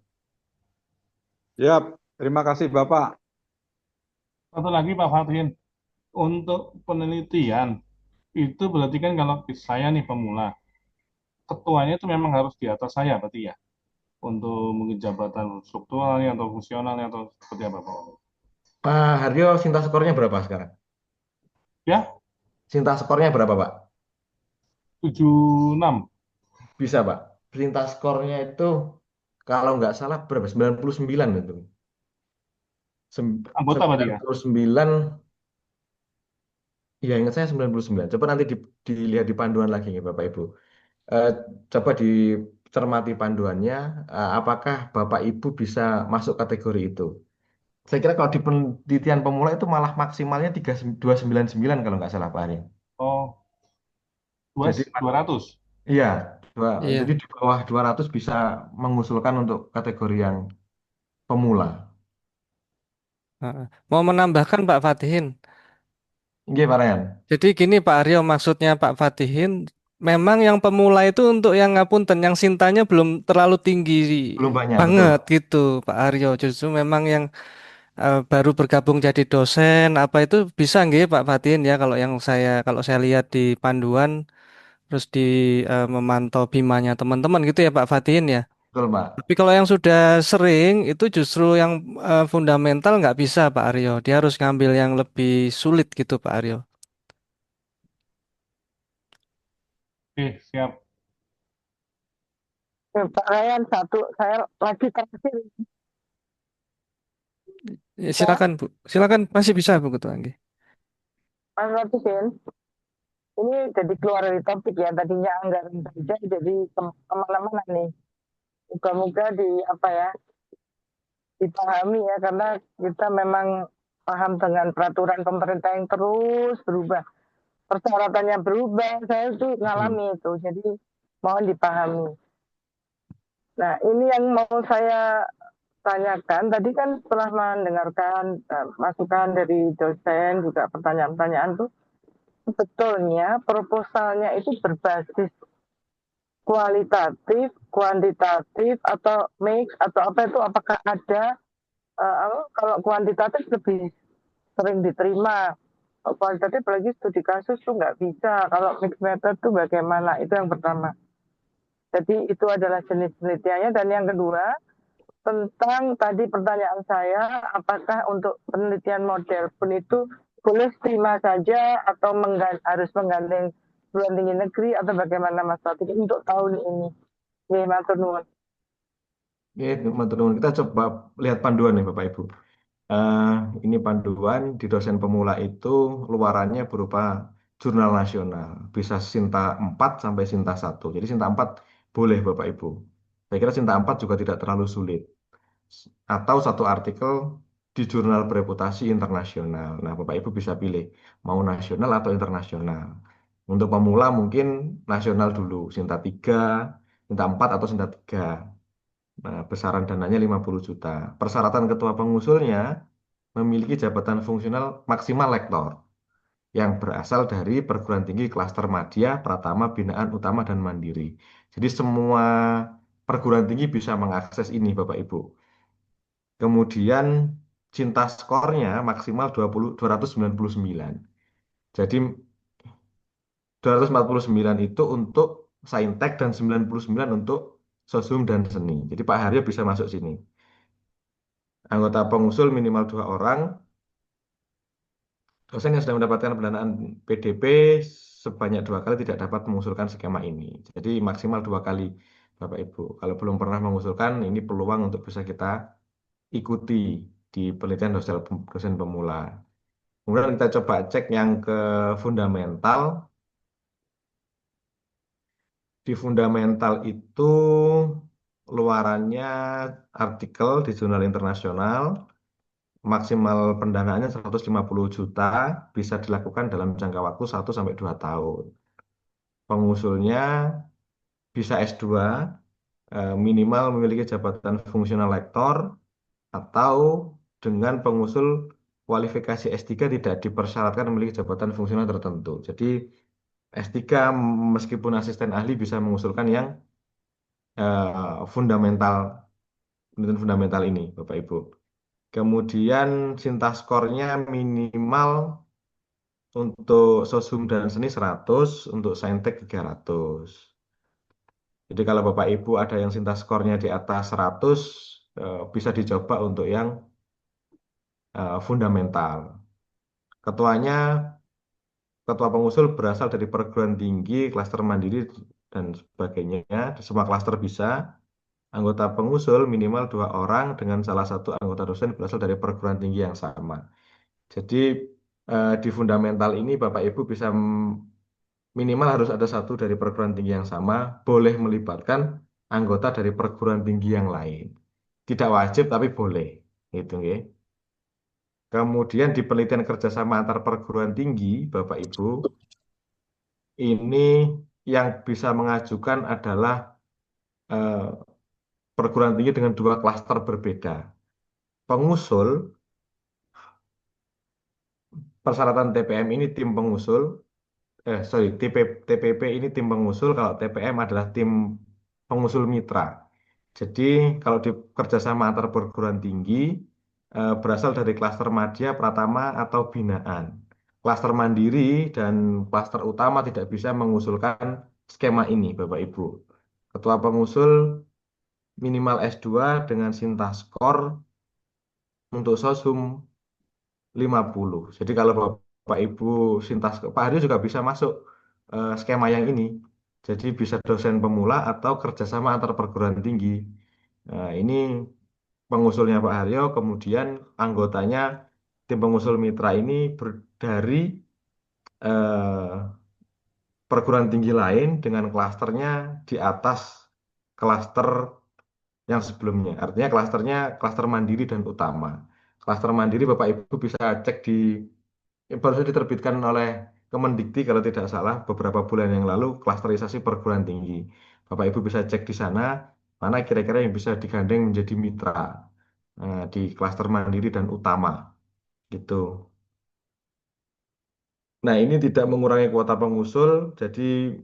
Ya, terima kasih Bapak. Satu lagi Pak Fathin, untuk penelitian itu berarti kan kalau saya nih pemula, ketuanya itu memang harus di atas saya berarti ya, untuk mungkin jabatan strukturalnya atau fungsionalnya atau seperti apa Pak? Pak Haryo, Sinta skornya berapa sekarang? Ya, Sinta skornya berapa Pak? 76. Bisa Pak. Sinta skornya itu kalau nggak salah berapa? 99 itu. Anggota berarti ya? 99, ya ingat saya 99. Coba nanti dilihat di panduan lagi ya Bapak Ibu. Eh, Coba dicermati panduannya, apakah Bapak Ibu bisa masuk kategori itu. Saya kira kalau di penelitian pemula itu malah maksimalnya 299 kalau nggak salah Pak Ari. Oh, Jadi 200. iya, jadi Iya. di bawah 200 bisa mengusulkan untuk kategori yang pemula. Heeh. Mau menambahkan Pak Fatihin. Oke Pak Ryan, Jadi gini Pak Aryo, maksudnya Pak Fatihin, memang yang pemula itu untuk yang ngapunten, yang sintanya belum terlalu tinggi belum banyak betul banget Pak. gitu Pak Aryo. Justru memang yang baru bergabung jadi dosen apa itu bisa nggih Pak Fatihin ya, kalau saya lihat di panduan terus di memantau bimanya teman-teman gitu ya Pak Fatihin ya. Betul Pak. Tapi kalau yang sudah sering itu justru yang fundamental nggak bisa Pak Aryo. Dia harus ngambil yang lebih sulit gitu Pak Aryo. Oke, siap. Pak Ryan satu, saya lagi terakhir Ya, ya, silakan Bu. Silakan masih bisa Bu Ketua nggih. Mas Ratusin. Ini jadi keluar dari topik ya, tadinya anggaran saja jadi kemana-mana nih. Moga-moga di apa ya, dipahami ya, karena kita memang paham dengan peraturan pemerintah yang terus berubah. Persyaratannya berubah, saya tuh Betul. ngalami itu, jadi mohon dipahami. Nah, ini yang mau saya tanyakan, tadi kan setelah mendengarkan masukan dari dosen, juga pertanyaan-pertanyaan tuh, sebetulnya proposalnya itu berbasis kualitatif, kuantitatif, atau mix, atau apa itu, apakah ada, kalau kuantitatif lebih sering diterima, kalau kualitatif lagi studi kasus tuh nggak bisa, kalau mix method tuh bagaimana, itu yang pertama. Jadi itu adalah jenis penelitiannya, dan yang kedua, tentang tadi pertanyaan saya, apakah untuk penelitian model pun itu boleh terima saja atau harus menggandeng perguruan tinggi negeri atau bagaimana Mas Taufik untuk tahun ini? Ya, matur nuwun. Oke, teman-teman, kita coba lihat panduan nih Bapak Ibu. Eh, ini panduan di dosen pemula itu luarannya berupa jurnal nasional. Bisa Sinta 4 sampai Sinta 1. Jadi Sinta 4 boleh Bapak Ibu. Saya kira Sinta 4 juga tidak terlalu sulit. Atau satu artikel di jurnal bereputasi internasional. Nah, Bapak Ibu bisa pilih mau nasional atau internasional. Untuk pemula mungkin nasional dulu, Sinta 3, Sinta 4 atau Sinta 3. Nah, besaran dananya 50 juta. Persyaratan ketua pengusulnya memiliki jabatan fungsional maksimal lektor yang berasal dari perguruan tinggi klaster Madya, Pratama, Binaan, Utama, dan Mandiri. Jadi semua perguruan tinggi bisa mengakses ini, Bapak Ibu. Kemudian cinta skornya maksimal 299. Jadi 249 itu untuk Saintek dan 99 untuk Sosum dan Seni. Jadi Pak Haryo bisa masuk sini. Anggota pengusul minimal 2 orang. Dosen yang sudah mendapatkan pendanaan PDP sebanyak 2 kali tidak dapat mengusulkan skema ini. Jadi maksimal 2 kali, Bapak Ibu. Kalau belum pernah mengusulkan, ini peluang untuk bisa kita ikuti di penelitian dosen pemula. Kemudian kita coba cek yang ke fundamental. Di fundamental itu luarannya artikel di jurnal internasional, maksimal pendanaannya 150 juta, bisa dilakukan dalam jangka waktu 1 sampai 2 tahun. Pengusulnya bisa S2, minimal memiliki jabatan fungsional lektor, atau dengan pengusul kualifikasi S3 tidak dipersyaratkan memiliki jabatan fungsional tertentu. Jadi S3 meskipun asisten ahli bisa mengusulkan yang fundamental, penelitian fundamental ini, Bapak Ibu. Kemudian Sinta skornya minimal untuk sosum dan seni 100, untuk saintek 300. Jadi kalau Bapak Ibu ada yang Sinta skornya di atas 100, bisa dicoba untuk yang fundamental. Ketuanya, ketua pengusul berasal dari perguruan tinggi, klaster mandiri, dan sebagainya. Semua klaster bisa. Anggota pengusul minimal 2 orang dengan salah satu anggota dosen berasal dari perguruan tinggi yang sama. Jadi di fundamental ini Bapak Ibu bisa minimal harus ada satu dari perguruan tinggi yang sama, boleh melibatkan anggota dari perguruan tinggi yang lain. Tidak wajib tapi boleh, gitu ya. Kemudian di penelitian kerjasama antar perguruan tinggi, Bapak Ibu, ini yang bisa mengajukan adalah eh, perguruan tinggi dengan 2 klaster berbeda. Pengusul, persyaratan TPM ini tim pengusul, TPP ini tim pengusul, kalau TPM adalah tim pengusul mitra. Jadi kalau di kerjasama antar perguruan tinggi, berasal dari klaster madya, pratama, atau binaan. Klaster mandiri dan klaster utama tidak bisa mengusulkan skema ini, Bapak Ibu. Ketua pengusul minimal S2 dengan Sinta skor untuk sosum 50. Jadi kalau Bapak Ibu Sinta, Pak Haryo juga bisa masuk skema yang ini. Jadi bisa dosen pemula atau kerjasama antar perguruan tinggi. Nah, ini pengusulnya Pak Haryo, kemudian anggotanya tim pengusul mitra ini dari eh, perguruan tinggi lain dengan klasternya di atas klaster yang sebelumnya. Artinya klasternya klaster mandiri dan utama. Klaster mandiri Bapak Ibu bisa cek di baru saja diterbitkan oleh Kemendikti kalau tidak salah beberapa bulan yang lalu, klasterisasi perguruan tinggi. Bapak Ibu bisa cek di sana mana kira-kira yang bisa digandeng menjadi mitra di klaster mandiri dan utama gitu. Nah, ini tidak mengurangi kuota pengusul. Jadi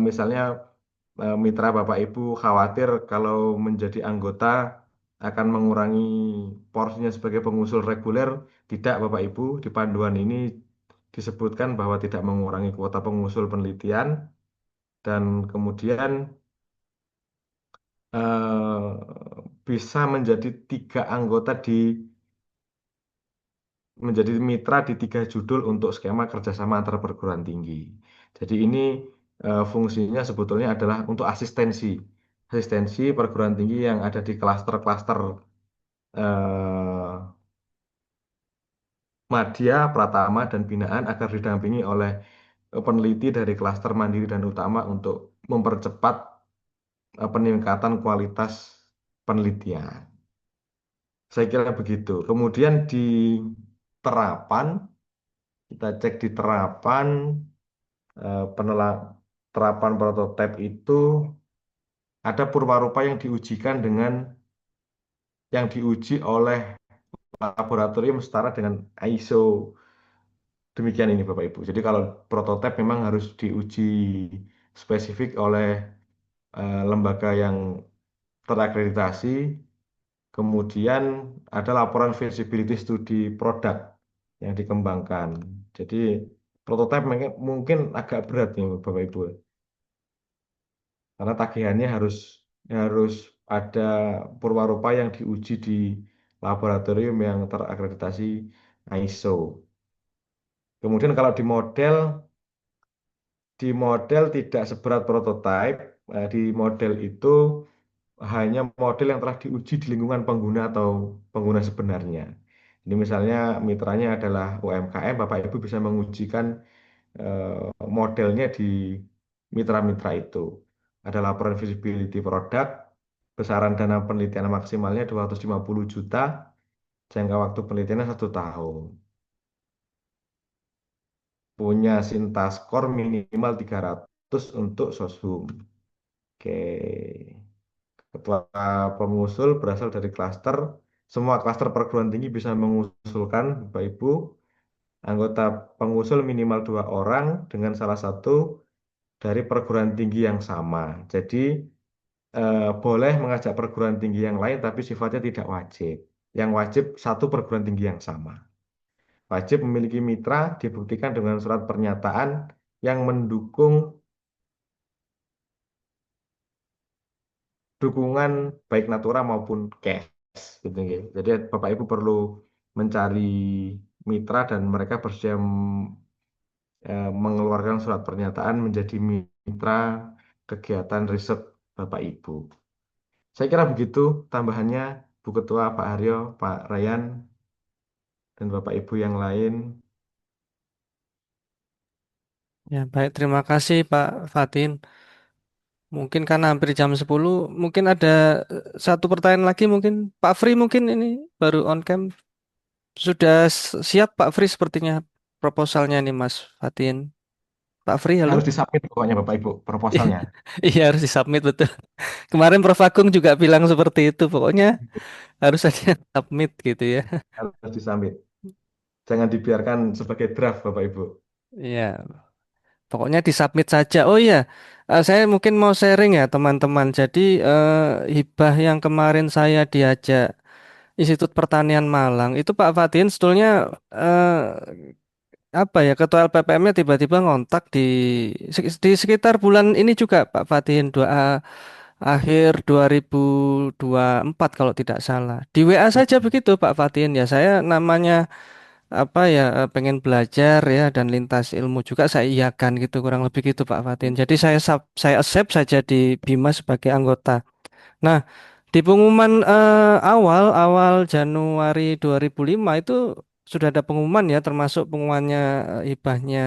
misalnya mitra Bapak Ibu khawatir kalau menjadi anggota akan mengurangi porsinya sebagai pengusul reguler. Tidak, Bapak Ibu. Di panduan ini disebutkan bahwa tidak mengurangi kuota pengusul penelitian, dan kemudian eh, bisa menjadi 3 anggota menjadi mitra di 3 judul untuk skema kerjasama antar perguruan tinggi. Jadi ini fungsinya sebetulnya adalah untuk asistensi perguruan tinggi yang ada di klaster-klaster eh, madya, pratama, dan binaan agar didampingi oleh peneliti dari klaster mandiri dan utama untuk mempercepat peningkatan kualitas penelitian. Saya kira begitu. Kemudian di terapan, kita cek di terapan, terapan prototipe itu ada purwarupa yang diujikan dengan yang diuji oleh laboratorium setara dengan ISO. Demikian ini Bapak Ibu. Jadi kalau prototipe memang harus diuji spesifik oleh lembaga yang terakreditasi. Kemudian ada laporan feasibility studi produk yang dikembangkan. Jadi prototipe mungkin agak berat nih Bapak Ibu. Karena tagihannya harus harus ada purwarupa yang diuji di laboratorium yang terakreditasi ISO. Kemudian kalau di model tidak seberat prototipe. Di model itu hanya model yang telah diuji di lingkungan pengguna atau pengguna sebenarnya. Ini misalnya mitranya adalah UMKM, Bapak Ibu bisa mengujikan modelnya di mitra-mitra itu. Ada laporan visibility produk, besaran dana penelitian maksimalnya 250 juta, jangka waktu penelitiannya 1 tahun. Punya Sinta skor minimal 300 untuk Soshum. Oke. Ketua pengusul berasal dari klaster. Semua klaster perguruan tinggi bisa mengusulkan, Bapak Ibu. Anggota pengusul minimal 2 orang dengan salah satu dari perguruan tinggi yang sama. Jadi boleh mengajak perguruan tinggi yang lain, tapi sifatnya tidak wajib. Yang wajib satu perguruan tinggi yang sama. Wajib memiliki mitra dibuktikan dengan surat pernyataan yang mendukung dukungan baik natura maupun cash. Gitu, gitu. Jadi Bapak Ibu perlu mencari mitra dan mereka bersedia mengeluarkan surat pernyataan menjadi mitra kegiatan riset Bapak Ibu. Saya kira begitu tambahannya, Bu Ketua, Pak Haryo, Pak Rayan, dan Bapak Ibu yang lain. Ya, baik, terima kasih Pak Fatin. Mungkin karena hampir jam 10, mungkin ada satu pertanyaan lagi mungkin Pak Fri mungkin ini baru on cam. Sudah siap Pak Fri sepertinya proposalnya nih Mas Fatin. Pak Fri, halo? Harus disubmit pokoknya Bapak Ibu proposalnya. Iya harus disubmit betul. Kemarin Prof Agung juga bilang seperti itu. Pokoknya harus ada submit gitu ya. Harus disubmit. Jangan dibiarkan sebagai draft Bapak Ibu. Iya, pokoknya disubmit saja. Oh iya, saya mungkin mau sharing ya teman-teman. Jadi hibah yang kemarin saya diajak Institut Pertanian Malang itu Pak Fatin sebetulnya apa ya ketua LPPM-nya tiba-tiba ngontak di sekitar bulan ini juga Pak Fatin akhir 2024 kalau tidak salah. Di WA saja begitu Pak Fatin ya saya namanya apa ya pengen belajar ya dan lintas ilmu juga saya iakan gitu kurang lebih gitu Pak Fatin. Jadi saya accept saja di Bima sebagai anggota. Nah, di pengumuman awal awal Januari 2005 itu sudah ada pengumuman ya termasuk pengumumannya hibahnya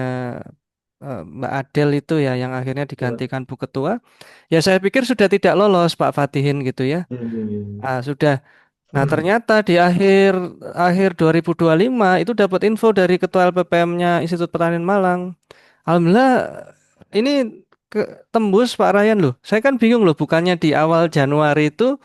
Mbak Adel itu ya yang akhirnya Ya. digantikan Bu Ketua. Ya saya pikir sudah tidak lolos Pak Fatihin gitu ya. Iya, iya, iya. Sudah. Nah, ternyata di akhir akhir 2025 itu dapat info dari Ketua LPPM-nya Institut Pertanian Malang. Alhamdulillah ini tembus Pak Ryan loh. Saya kan bingung loh, bukannya di awal Januari itu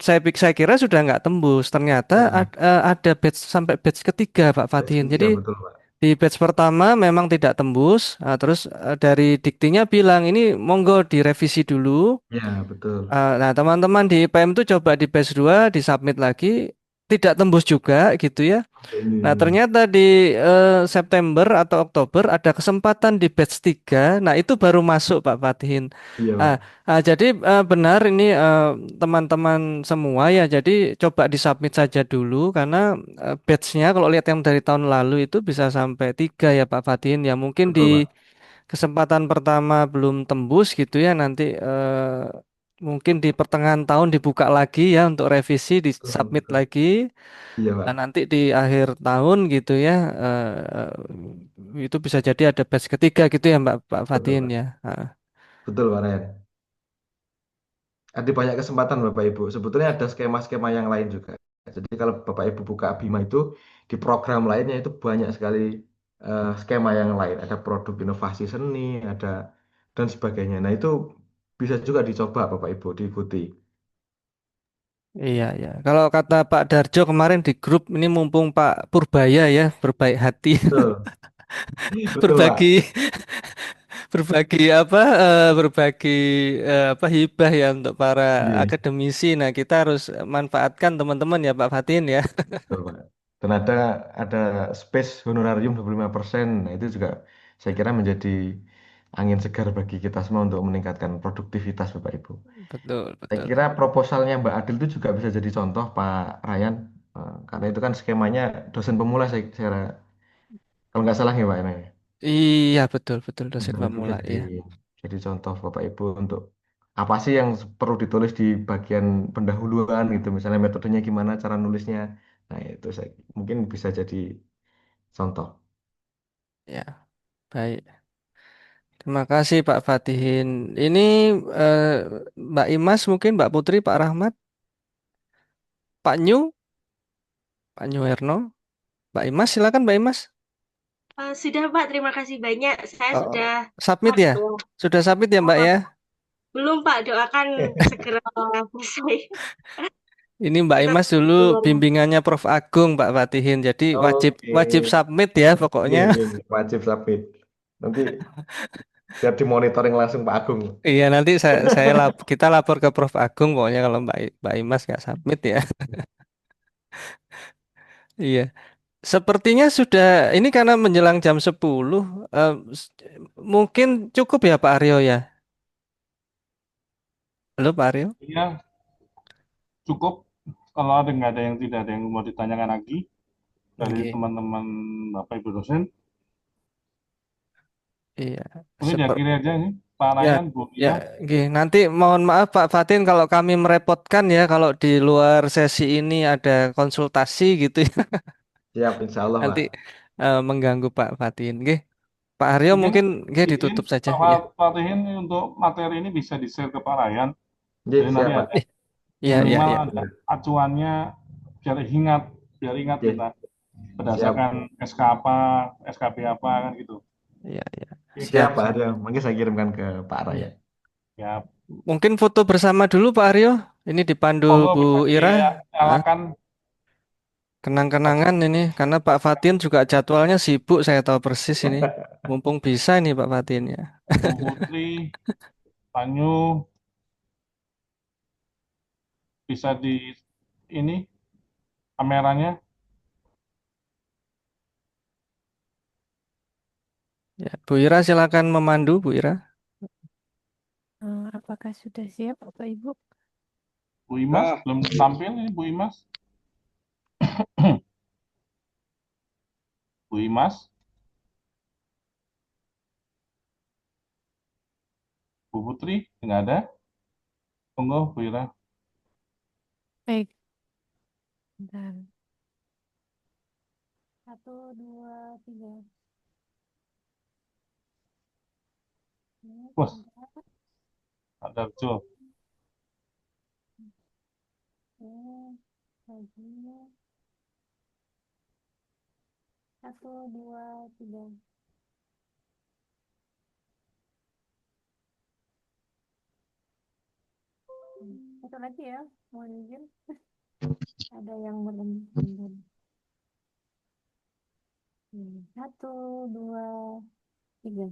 saya kira sudah nggak tembus. Ternyata Ya, ada batch sampai batch ketiga Pak batch Fatihin. tiga Jadi betul Pak. di batch pertama memang tidak tembus. Terus dari diktinya bilang ini monggo direvisi dulu. Ya, betul. Nah, teman-teman di IPM itu coba di batch 2 disubmit lagi, tidak tembus juga gitu ya. Ini, Nah, ternyata di September atau Oktober ada kesempatan di batch 3. Nah, itu baru masuk Pak Fatihin. iya Ah, Pak. jadi benar ini teman-teman semua ya. Jadi coba disubmit saja dulu karena batchnya kalau lihat yang dari tahun lalu itu bisa sampai 3 ya Pak Fatihin. Ya mungkin di Betul Pak. kesempatan pertama belum tembus gitu ya nanti mungkin di pertengahan tahun dibuka lagi ya untuk revisi Betul, disubmit betul. lagi Iya dan Pak. nanti di akhir tahun gitu ya itu bisa jadi ada batch ketiga gitu ya Mbak Pak Betul Fatin Pak. ya. Betul Pak Ryan. Ada banyak kesempatan Bapak Ibu. Sebetulnya ada skema-skema yang lain juga. Jadi kalau Bapak Ibu buka Bima itu di program lainnya itu banyak sekali skema yang lain. Ada produk inovasi seni, ada dan sebagainya. Nah itu bisa juga dicoba Bapak Ibu diikuti. Iya ya. Kalau kata Pak Darjo kemarin di grup ini mumpung Pak Purbaya ya berbaik hati Betul, betul Pak. berbagi berbagi apa berbagi apa hibah ya untuk para Iya, akademisi. Nah, kita harus manfaatkan teman-teman ya Pak Fatin ya. betul Pak. Dan ada space honorarium 25%. Nah itu juga saya kira menjadi angin segar bagi kita semua untuk meningkatkan produktivitas Bapak Ibu. Betul, Saya betul. kira proposalnya Mbak Adil itu juga bisa jadi contoh Pak Ryan. Karena itu kan skemanya dosen pemula saya kalau nggak salah ya Pak Ena. Iya, betul, betul dosen Itu pemula, iya. jadi contoh Bapak Ibu untuk apa sih yang perlu ditulis di bagian pendahuluan gitu. Misalnya metodenya gimana, cara nulisnya. Nah itu mungkin bisa jadi contoh. Ya, baik. Terima kasih Pak Fatihin. Ini eh, Mbak Imas mungkin, Mbak Putri, Pak Rahmat, Pak Nyu, Pak Nyuerno, Mbak Imas, silakan Mbak Imas. Sudah Pak, terima kasih banyak. Saya Oh, sudah submit ya? doa. Sudah submit ya Mbak ya? Belum Pak, doakan segera selesai. Ini Mbak Kita Imas dulu keluar. bimbingannya Prof Agung Pak Fatihin. Jadi wajib Oke. submit ya pokoknya. Wajib submit. Nanti biar dimonitoring langsung Pak Agung. Iya nanti kita lapor ke Prof Agung pokoknya kalau Mbak Imas nggak submit ya. Iya. Sepertinya sudah ini karena menjelang jam 10 mungkin cukup ya Pak Aryo ya. Halo Pak Aryo. Ya, cukup. Kalau nggak ada yang tidak ada yang mau ditanyakan lagi dari Oke. teman-teman Bapak Ibu dosen, Iya. mungkin diakhiri aja ini. Pak Ya, Ryan, Bu ya, Ina. oke. Nanti mohon maaf Pak Fatin kalau kami merepotkan ya kalau di luar sesi ini ada konsultasi gitu ya. Siap, insya Allah Pak. Nanti mengganggu Pak Fatin. Oke. Pak Haryo mungkin Izin ditutup saja ya. Pak Fatihin untuk materi ini bisa di-share ke Pak Ryan. Iya, Jadi siap nanti Pak. ada Iya, iya, minimal iya. ada acuannya biar ingat Iya. kita berdasarkan SK apa, SKP apa kan gitu. Iya, iya. Siap Pak Aryo. Mungkin saya kirimkan ke Pak Raya. Ya, Mungkin foto bersama dulu Pak Haryo. Ini dipandu monggo Bu bisa Ira. dinyalakan. Kenang-kenangan ini karena Pak Fatin juga jadwalnya sibuk saya tahu persis ini. Mumpung bisa ini Pak Fatin ya. Bu Putri, Tanyu, bisa di ini kameranya. Ya, Bu Ira silakan memandu Bu Ira. Apakah sudah siap Bapak Ibu? Bu Imas belum tampil ini Bu Imas. Bu Imas. Bu Putri nggak ada. Tunggu Bu Ira. Baik. Bentar. 1, 2, 3. Bos. Ada Jo. Baginya 1, 2, 3. Satu lagi ya, mohon izin. Ada yang belum. 1, 2, 3.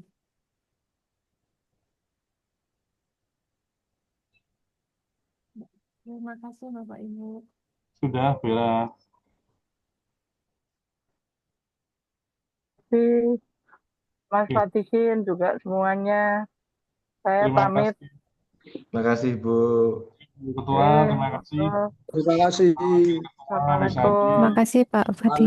Terima kasih Bapak Ibu. Sudah Bu Ira. Mas Fatihin juga semuanya. Saya Terima pamit. kasih. Terima kasih Bu. Bu Ketua, terima kasih. Terima kasih. Assalamualaikum. Terima kasih Pak Fatih.